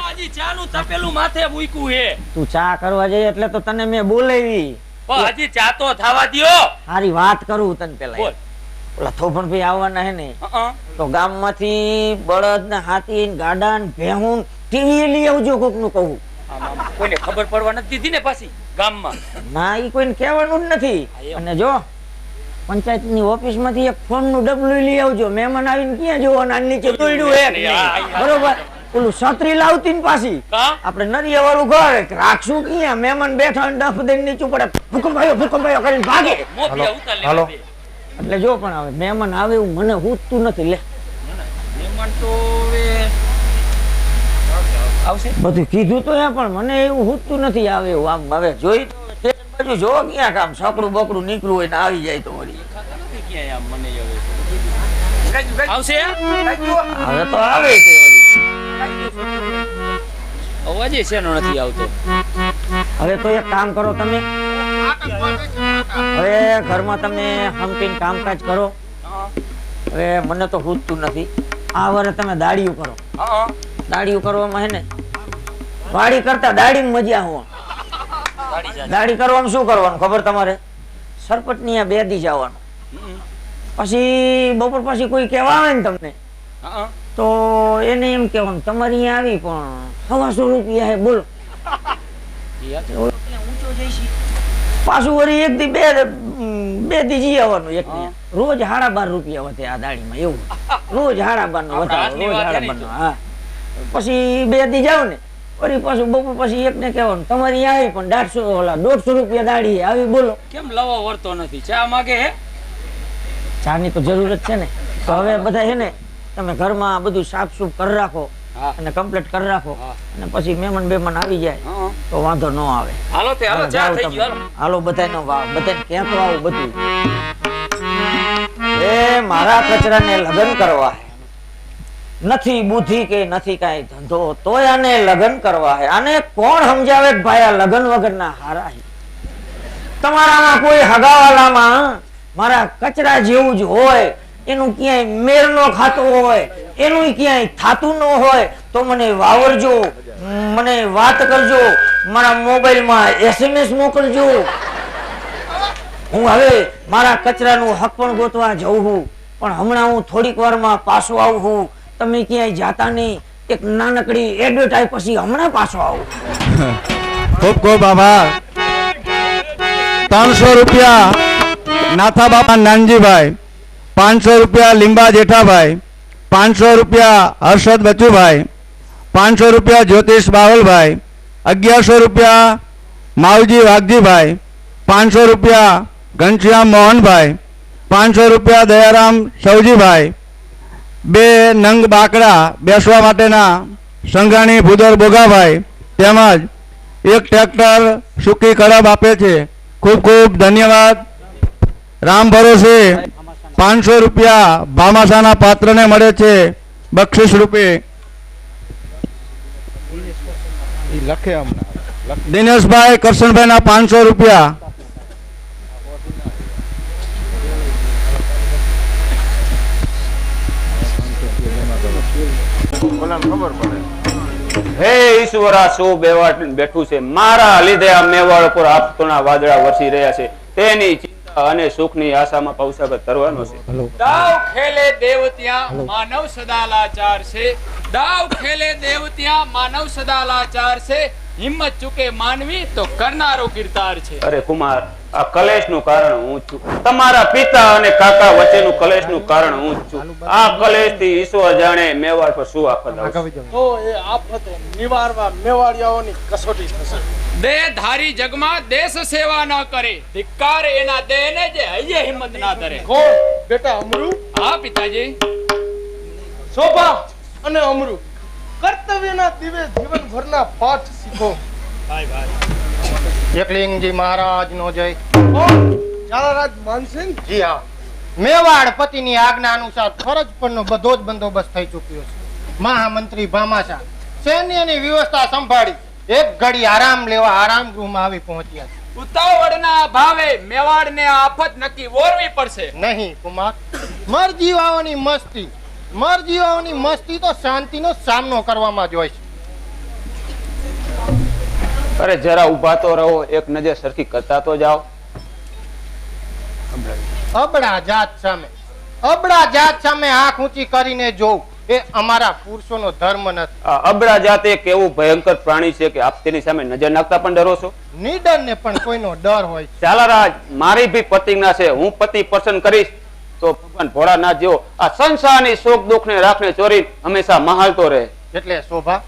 હજી ચા નું તપેલું માથે મૂક્યું હે, તું ચા કરવા જઈ એટલે તો તને મેં બોલાવી. પણ હજી ચા તો થવા દ્યો. સારી વાત કરું તને પેલા. બોલ. ઓલા થોભણભાઈ આવવાના હે ને હં. તો ગામમાંથી બળદ ને હાથી ને ગાડા ને ભેહું ટીવી લઈ આવજો કોક નું કહું. આમ કોઈને ખબર પડવા નથી દીધી ને પાછી ગામમાં. ના ઈ કોઈને કહેવાનું જ નથી. અને જો પંચાયતની ઓફિસમાંથી એક ફોનનું ડબલું લઈ આવજો. મહેમાન આવીને ક્યાં જોવાના? આ નીચે દોડ્યું હે કે નહીં. બરોબર? ઓલું છત્રી લાવતી ને પાછી કા? આપણે નરિયા વાળું ઘર રાખશું ક્યાં? મહેમાન બેઠા ને ડફ દઈને નીચું પડે, ભૂકંપ આવ્યો કરીને ભાગે. મોફિયા ઉતાર લેવા હાલો. દે. એટલે જો પણ હવે મહેમાન આવે એવું મને હુજતું નથી. લે મહેમાન તો હવે આવશે. બધું કીધું તો હે પણ મને એવું હુજતું નથી આવે એવું. આમ હવે જોઈ તો સ્ટેશન બાજુ જો ક્યાંક આમ સકડું બકડું નીકળ્યું હોય ને આવી જાય તો વળી. ક્યાંય આમ મને આવશે. હવે તો આવે તે વળી. અવાજ શેનો નથી આવતો? હવે તો એક કામ કરો તમે, હવે ઘરમાં તમે હમટીને કામકાજ કરો. હવે મને તો હુજતું નથી. આ વરે તમે દાડિયું કરો. હં. દાડિયું કરવામાં હે ને વાડી કરતા દાડીમાં મજા હોવા. ગાડી જા. દાડી કરવામાં શું કરવાનું ખબર તમારે? સરપટની આ બેદી જવાનું. પછી બપોર પછી કોઈ કહેવા આવે ને તમને હં. તો એને એમ કહેવાનું તમારે અહીંયા આવી પણ 125 રૂપિયા હે બોલો. પાછું વળી એક દી બે દી જી આવવાનું. એક દી રોજ 12.5 રૂપિયા વધે આ દાડીમાં. એવું રોજ 12.5 નો વધારો, રોજ 12.5 નો. હા પછી બે દી જાવ ને વળી પાછું બપોર પછી એકને કહેવાનું તમારે અહીંયા આવી પણ 150 રૂપિયા દાડી આવી બોલો. કેમ લવો વળતો નથી? ચા માગે હે? ચાની તો જરૂર જ છે ને. તો હવે બધા છે ને તમે ઘરમાં બધું સાફ સૂફ કરી રાખો. હા. અને કમ્પ્લીટ કરી રાખો હા. અને પછી મહેમાન આવી જાય હા. તો વાંધો ન આવે. હાલો તે હાલો ચા જાઓ થઈ તમે. ગયો હાલો. હાલો બધાયનો બધાને ક્યાં તો આવું બધું એ મારા કચરાને લગ્ન કરવા હે. નથી બુદ્ધિ કે નથી કાંઈ ધંધો તોય આને લગ્ન કરવા હે. આને કોણ સમજાવે કે ભાઈ આ લગ્ન વગરના હારા હે. તમારામાં કોઈ હગાવાલામાં મારા કચરા જેવું જ હોય, એનું ક્યાંય મેળ નો ખાતો હોય, એનું ક્યાંય થાતું ન હોય તો મને વાવરજો, મને વાત કરજો, મારા મોબાઈલમાં SMS મોકલજો. હું હવે મારા કચરાનું હક પણ ગોતવા જઉં છું, પણ હમણાં હું થોડીક વારમાં પાછો આવું છું. તમે ક્યાંય જાતા નહીં. એક નાનકડી એડવર્ટાઈઝ પછી હમણાં પાછો આવું. ખૂબ ખૂબ આભાર. 300 રૂપિયા નાથા બાપા નાનજીભાઈ, 500 રૂપિયા લીંબા જેઠાભાઈ, 500 રૂપિયા હર્ષદ બચુભાઈ, 500 રૂપિયા જ્યોતિષ બાવલભાઈ, 1100 રૂપિયા માવજી વાઘજીભાઈ, 500 રૂપિયા ઘનશ્યામ મોહનભાઈ, 500 રૂપિયા દયારામ સૌજીભાઈ, 2 નંગ બાકડા બેસવા માટેના સંઘાણી ભૂદર બોગાભાઈ, તેમજ 1 ટ્રેક્ટર સૂકી કડબ આપે છે. ખૂબ ખૂબ ધન્યવાદ. રામ ભરોસે 500 રૂપિયા ભામાસાના પાત્રને મળે છે બક્ષિસ રૂપે. દિનેશભાઈ કરશનભાઈના 500 રૂપિયા. હે ઈશ્વરા શું બેઠું છે મારા લીધે આ મેવાડ પર આપતોના વાદળા વરસી રહ્યા છે. તેની ચિંતા અને સુખની આશામાં પૌષાગત કરવાનો છે. દાવ ખેલે દેવ ત્યાં માનવ સદા લાચાર છે. દાવ ખેલે દેવ ત્યાં માનવ સદા લાચાર છે. હિંમત ચૂકે માનવી તો કરનારો કીર્તાર છે. અરે કુમાર, આ કલેશનું કારણ હું છું. તમારા પિતા અને કાકા વચ્ચેનું કલેશનું કારણ હું છું. આ કલેશથી ઈશ્વર જાણે મેવાડ પર શું આફત આવશે. તો એ આફત નિવારવા મેવાડિયાઓની કસોટી થશે. દેહધારી જગમાં દેશ સેવા ન કરે, ધિક્કાર એના દેહને જે હૈયે હિંમત ના ધરે. કોણ બેટા અમરુ? હા પિતાજી. શોભા અને અમરુ કર્તવ્યના દિવે જીવનભરના પાઠ શીખો. એકલિંગજી મહારાજ નો જય. કોણ? ઝાલારાજ માનસિંહ? જી હા. મેવાડ પતિની આજ્ઞા અનુસાર ફરજ પરનો બધો જ બંદોબસ્ત થઈ ચૂક્યો છે. મહામંત્રી ભામાશા સૈન્યની વ્યવસ્થા સંભાળી એક ઘડી આરામ લેવા આરામ ગૃહમાં આવી પહોંચ્યા છે. ઉતાવળના ભાવે મેવાડને આફત નક્કી વોરવી પડશે. નહીં કુમાર, મરજીવાઓની મસ્તી તો શાંતિનો સામનો કરવામાં જ હોય છે. અરે જરા ઉભા તો રહો, એક નજર સરખી કરતા તો જાઓ. અબળા જાત સામે આંખ ઊંચી કરીને જોવું એ અમારા પુરુષોનો ધર્મ નથી. આ અબળા જાત એક એવું ભયંકર પ્રાણી છે કે આપ તેની સામે નજર નાખતા પણ ડરો છો. નિડરને પણ કોઈનો ડર હોય છે. ઝાલારાજ, મારી ભી પ્રતિજ્ઞા છે, હું પતિ પસંદ કરીશ તો ભગવાન ભોળાનાથ જેવો આ સંસારની સુખ દુઃખ ને રાખને ચોરી હંમેશા મહાલતો રહે. એટલે શોભા,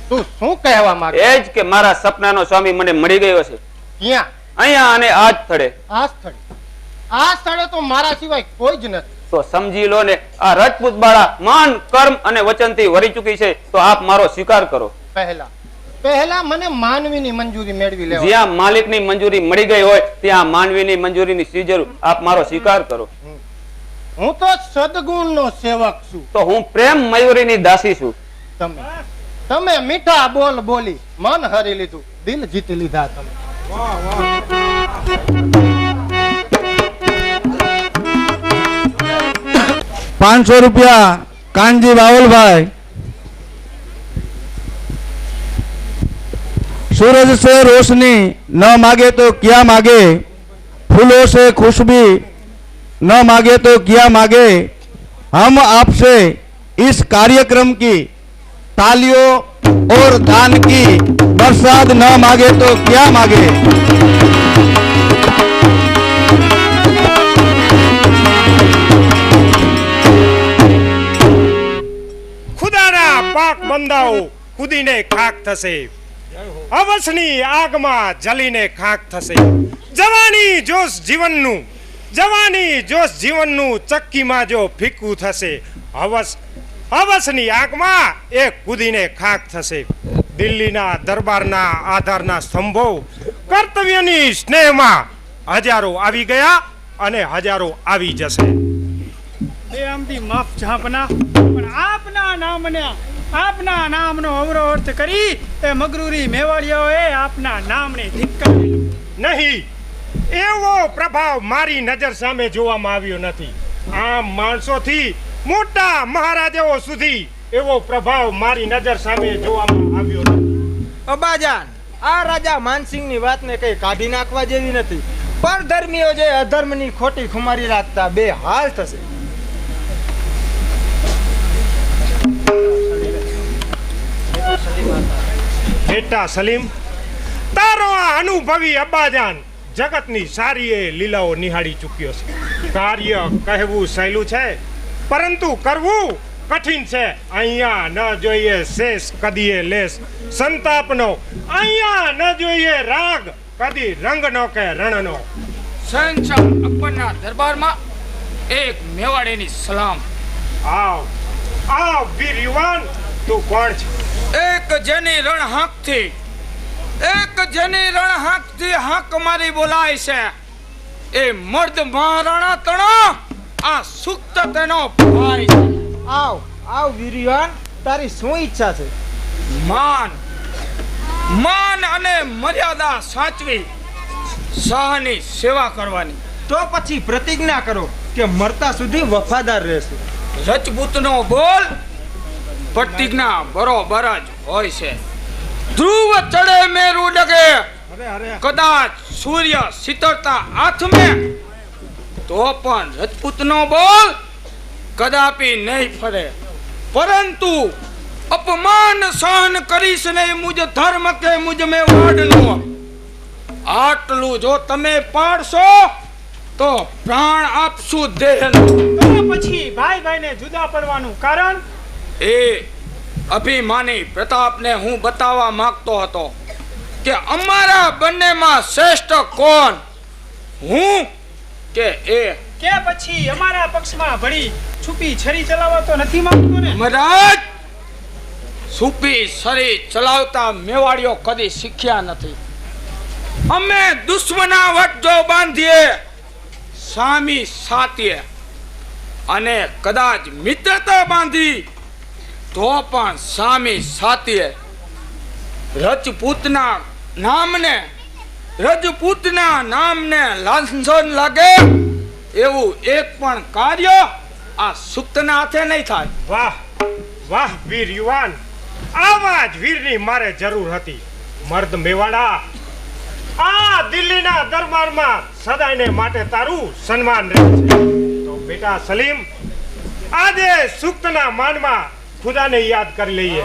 તું શું કહેવા માંગે? એ જ કે મારા સપનાનો સ્વામી મને મળી ગયો છે. ક્યાં? અહીંયા અને આ જ સ્થળે. આ સ્થળે તો મારા સિવાય કોઈ જ નથી. તો સમજી લો ને, આ રજપૂત બાળા માન કર્મ અને વચનથી વરી ચૂકી છે, તો આપ મારો સ્વીકાર કરો. પહેલા મને માનવીની મંજૂરી મેળવી લેવા. જ્યાં માલિકની મંજૂરી મળી ગઈ હોય ત્યાં માનવીની મંજૂરીની શી જરૂર? આપ મારો સ્વીકાર કરો. હું તો સદગુણનો સેવક છું. તો હું પ્રેમ મયુરીની દાસી છું. તમે મીઠા બોલ બોલી મન હરી લીધું, દિલ જીતી લીધા તમે. 500 રૂપિયા કાનજી બાવલભાઈ. सूरज से रोशनी न मांगे तो क्या मांगे, फूलों से खुशबू न मांगे तो क्या मांगे, हम आपसे इस कार्यक्रम की तालियों और दान की बरसात न मांगे तो क्या मांगे. ખુદાના પાક બંદાઓ કૂદીને ખાક થશે, અવસની આગમાં જલીને ખાક થશે. જવાની જોશ જીવનનું ચક્કીમાં જો ફીકું થશે. હવસ હવસની આગમાં એ કૂદીને ખાખ થશે. દિલ્હીના દરબારના આધારના સ્તંભો કર્તવ્યની સ્નેહમાં હજારો આવી ગયા અને હજારો આવી જશે. એ આમથી માફ જાપના પણ આપના નામનો અવરો અર્થ કરી એ મગરૂરી મેવાડીઓએ આપના નામને ધિક્કારેલું. નહીં, એવો પ્રભાવ મારી નજર સામે જોવામાં આવ્યો નથી. આમ માણસોથી મોટા મહારાજાઓ સુધી એવો પ્રભાવ મારી નજર સામે જોવામાં આવ્યો નથી. અબાજાન, આ રાજા માનસિંહની વાતને કઈ કાઢી નાખવા જેવી નથી. પરધર્મીઓ જે અધર્મની ખોટી ખુમારી રાખતા બે હાલ થશે. બેટા સલીમ, તારો આ અનુભવી અબ્બાજાન જગતની સારી એ લીલાઓ નિહાળી ચૂક્યો છે. કાર્ય કહેવું સહેલું છે, પરંતુ કરવું કઠિન છે. અહીંયા ન જોઈએ શેષ કદીએ લેસ સંતાપનો, અહીંયા ન જોઈએ રાગ કદી રંગનો કે રણનો. શહેનશાહ અકબરના દરબારમાં એક મેવાડીની સલામ. આવ આવ વીર યુવાન, તું કોણ છે? એક જેની રણ હાંકથી હાંક મારી બોલાય છે, એ મર્દ મહારાણા તણો આ સુક્ત તેનો ભાઈ છે. આવ વીરવાન, તારી શું ઈચ્છા છે? માન અને મર્યાદા સાચવી શાહની સેવા કરવાની. તો પછી પ્રતિજ્ઞા કરો કે મરતા સુધી વફાદાર રહેશે. રજપૂતનો બોલ પ્રતિજ્ઞા બરોબર જ હોય છે. ધ્રુવ ચડે મેરુ ડગે, કદાચ સૂર્ય શીતળતા આથમે, તો પણ રજપૂતનો બોલ કદાપી નહીં ફરે. પરંતુ અપમાન સહન કરીશ ને મુજ ધર્મ કે મુજ મેવાડનું, આટલું જો તમે પાડશો તો પ્રાણ આપશું દેહનું. તો પછી ભાઈને જુદા પડવાનું કારણ? એ અભિમાની પ્રતાપને હું બતાવવા માંગતો હતો કે અમારા બંનેમાં શ્રેષ્ઠ કોણ, હું કે એ. કે પછી અમારા પક્ષમાં ભળી છુપી છરી ચલાવવા તો નથી માંગતો ને? મહારાજ, છુપી છરી ચલાવતા મેવાડીઓ કદી શીખ્યા નથી. અમે દુશ્મના વટ જો બાંધીએ સામી સાથીએ, અને કદાચ મિત્રતા બાંધી તો પણ સામી સાથીએ. રજપૂતના નામને લાંછન લાગે એવું એક પણ કાર્ય આ સુક્તના હાથે નહીં થાય. વાહ વાહ વીર યુવાન, આવા જ વીરની મારે જરૂર હતી. મર્દ મેવાડા, આ દિલ્હીના દરબારમાં સદાયને માટે તારું સન્માન રહે છે. તો બેટા સલીમ, આજે સુક્તના માનમાં ખુદાને યાદ કરી લઈએ.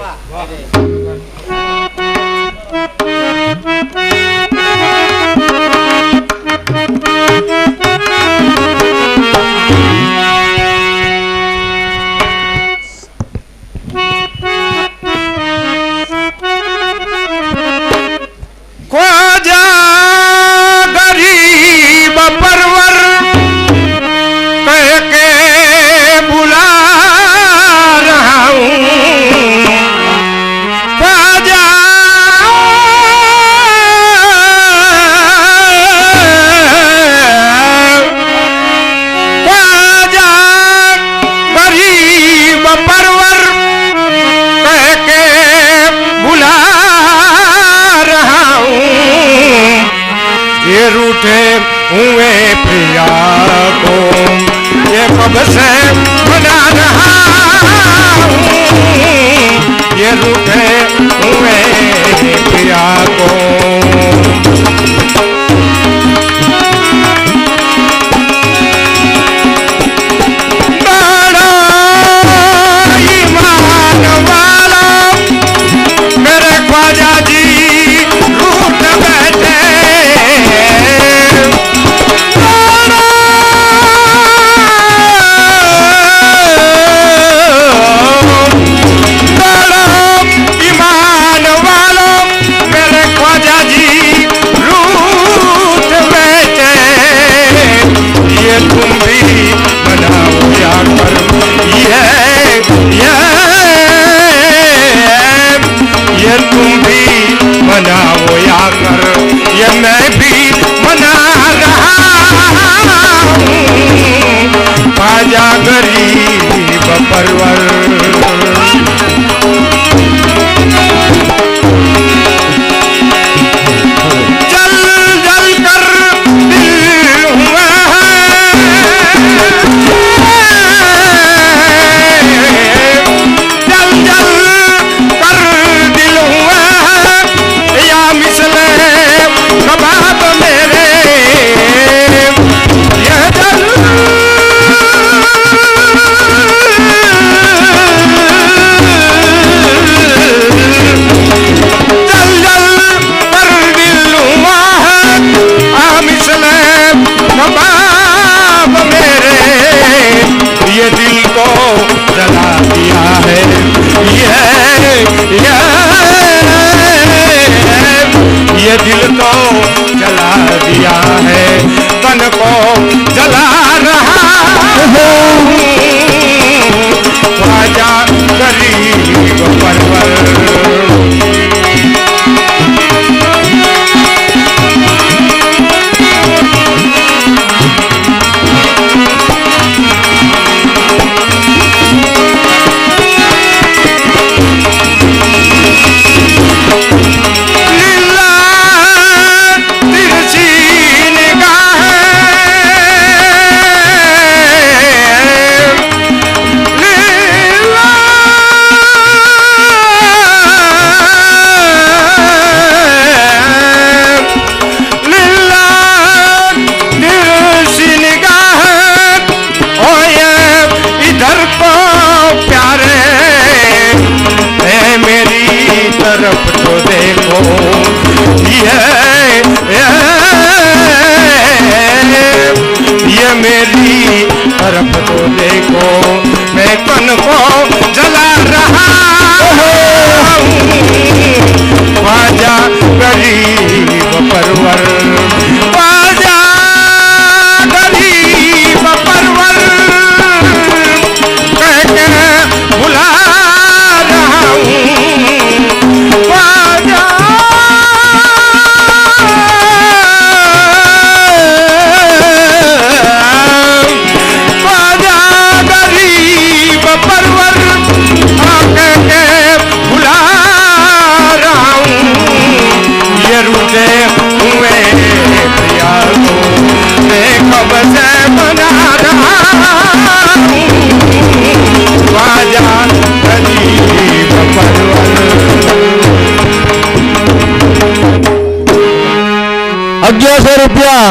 1100 રૂપિયા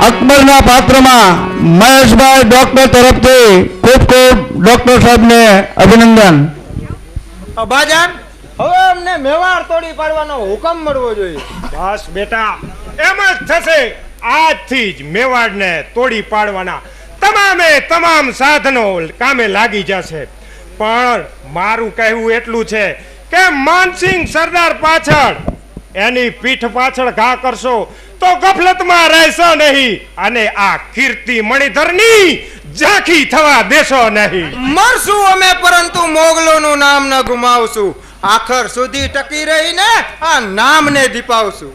અકબરના પાત્રમાં મહેશભાઈ ડોક્ટર તરફથી ખૂબ ખૂબ ડોક્ટર સાહેબને અભિનંદન. અબાજાન હવે અમને મેવાડ તોડી પાડવાનો હુકમ મળવો જોઈએ. બસ બેટા એમ જ થશે. આજથી જ મેવાડને તોડી પાડવાના તમામે તમામ સાધનો કામે લાગી જશે. પણ મારું કહેવું એટલું છે કે માનસિંહ સરદાર પાછળ એની પીઠ પાછળ ઘા કરશો તો ગફલતમાં રહેશો નહીં અને આ કીર્તિ મણિધરની ઝાંખી થવા દેશો નહીં. મરશું અમે પરંતુ મોગલોનું નામ ન ગુમાવશું. આખર સુધી ટકી રહીને આ નામને દીપાવશું.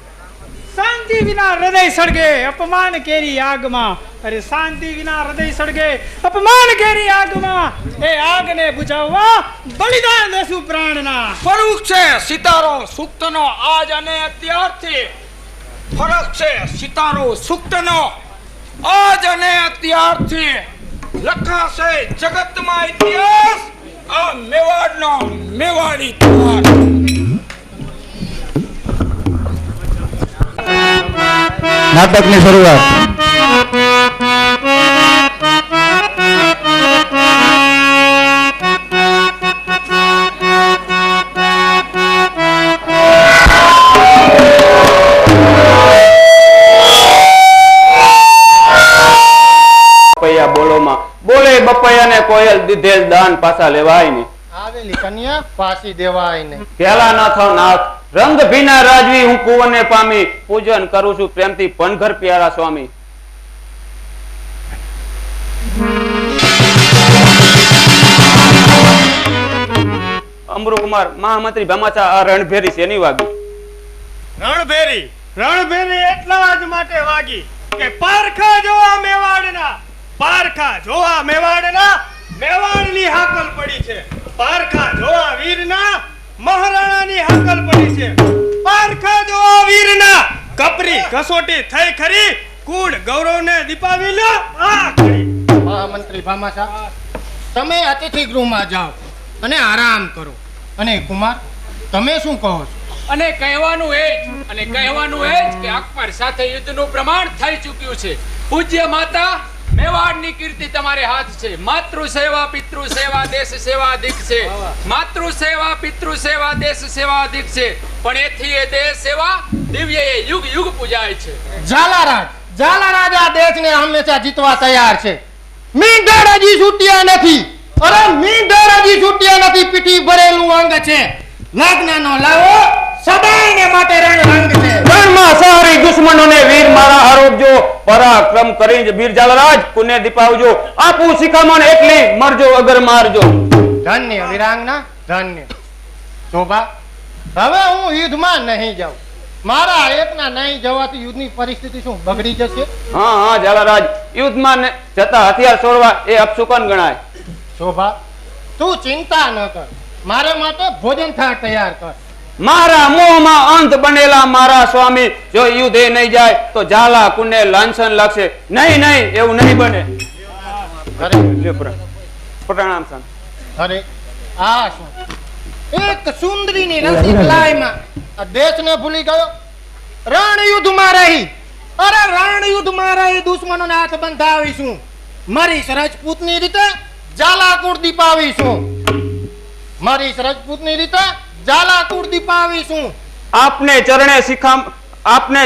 શાંતિ વિના હૃદય સળગે અપમાન કેરી આગમાં. અરે શાંતિ વિના હૃદય સળગે અપમાન કેરી આગમાં. એ આગને બુઝાવવા બલિદાન દેશું પ્રાણના. ફરક છે સિતારો સુક્તનો આજ અને અત્યારથી. ફરક છે સિતારો સુક્તનો આજ અને અત્યારથી. લખાશે જગતમાં ઇતિહાસ આ મેવાડનો મેવાડી તહેવાર. નાટકની શરૂઆત. બપૈયા બોલોમાં બોલે બપૈયાને કોયલ દીધેલ દાન પાછા લેવાય ને. આવેલી કન્યા પાસી દેવાય ને. પેલા ના થાવ નાથ રંગ ભીના રાજવી હું કુંવરને પામી. પૂજન કરું છું પ્રેમથી પનઘર પ્યારા સ્વામી. અમરુકુમાર મહામંત્રી ભમાચા આ રણભેરી છે એની વાગી. રણભેરી રણભેરી એટલા જ માટે વાગી કે પારખા જોવા મેવાડના. પારખા જોવા મેવાડના. મેવાડની હાકલ પડી છે. પારખા જોવા વીરના મહારાણાની હાકલ પડી છે. પારખા જોવા વીરના કપરી કસોટી થઈ ખરી. કુળ ગૌરવને દીપાવી લો આ ખરી. મહામંત્રી ભામાશા તમે અતિથિ ગૃહમાં જાઓ અને આરામ કરો. અને કુમાર તમે શું કહો છો? અને કહેવાનું એ જ કે અકબર સાથે યુદ્ધનું પ્રમાણ થઈ ચૂક્યું છે. પૂજ્ય માતા મેવાડની કીર્તિ તમારે હાથ છે. માતૃ સેવા પિતૃ સેવા દેશ સેવા અધિક છે. માતૃ સેવા પિતૃ સેવા દેશ સેવા અધિક છે. પણ એથી એ દેશ સેવા દિવ્ય એ યુગ યુગ પૂજાય છે. ઝાલારાજ આ દેશને હંમેશા જીતવા તૈયાર છે. મીંઢળ હજી છૂટ્યા નથી. અરે મીંઢળ હજી છૂટ્યા નથી. પીઠી ભરેલું અંગ છે. લગ્નનો લાવો સદાયને માટે રંગ છે. રણમાં સહારી દુશ્મનોને વીર મારા આરોપજો. પરાક્રમ કરીને વીર ઝાલારાજ પુણ્ય દીપાવજો. આપું શિખામણ એટલી મરજો અગર મારજો. ધન્ય વીરાંગના ધન્ય. શોભા હવે હું યુદ્ધમાં નહીં જાઉં. મારા એકના નહીં જવાથી યુદ્ધની પરિસ્થિતિ શું બગડી જશે? હા ઝાલારાજ યુદ્ધમાં જતા હથિયાર છોડવા એ અપશુકન ગણાય. શોભા તું ચિંતા ન કર. મારે માટે ભોજન થાળ તૈયાર કર. મારા મોહમાં અંત બનેલા મારા સ્વામી જો યુદ્ધ એ નહીં જાય તો ઝાલા કુંડે લાંછન લાગશે. નહીં એવું નહીં બને. પ્રણામ સાહેબ. અરે આ શું એક સુંદરીની રસિક લાયમાં આ દેશને ભૂલી ગયો. રણ યુદ્ધમાં રહી. અરે રણ યુદ્ધમાં રહી દુશ્મનોને હાથ બંધાવીશું. મારી રજપૂતની રીતે ઝાલાકુળ દીપાવીશું. મારી રજપૂતની રીતે ઝાલાકુળ દીપાવીશું. આપને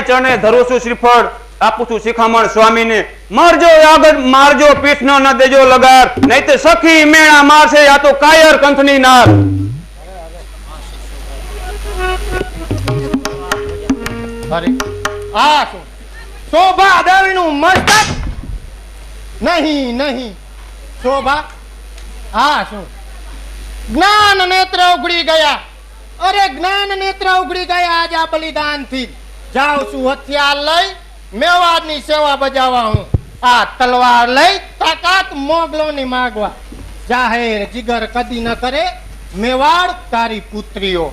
ચરણે ધરું છું શ્રીફળ. આપું છું શિખામણ સ્વામીને. મરજો આગળ મારજો પીઠ ન દેજો લગાર. નહીં તો સખી મેણા મારશે યા તો કાયર કંથની નાર. અરે આ શું શોભા દેવીનું મસ્તક? નહીં શોભા આ શું જ્ઞાન નેત્ર ઉઘડી ગયા. અરે જ્ઞાન નેત્ર ઉઘડી ગયા આજ આ બલિદાનથી. જાઉં છું હથિયાર લઈ મેવાડની સેવા બજાવવા. હું આ તલવાર લઈ તાકાત મોગલોની માગવા. જાહેર જીગર કદી ન કરે મેવાડ તારી પુત્રીઓ.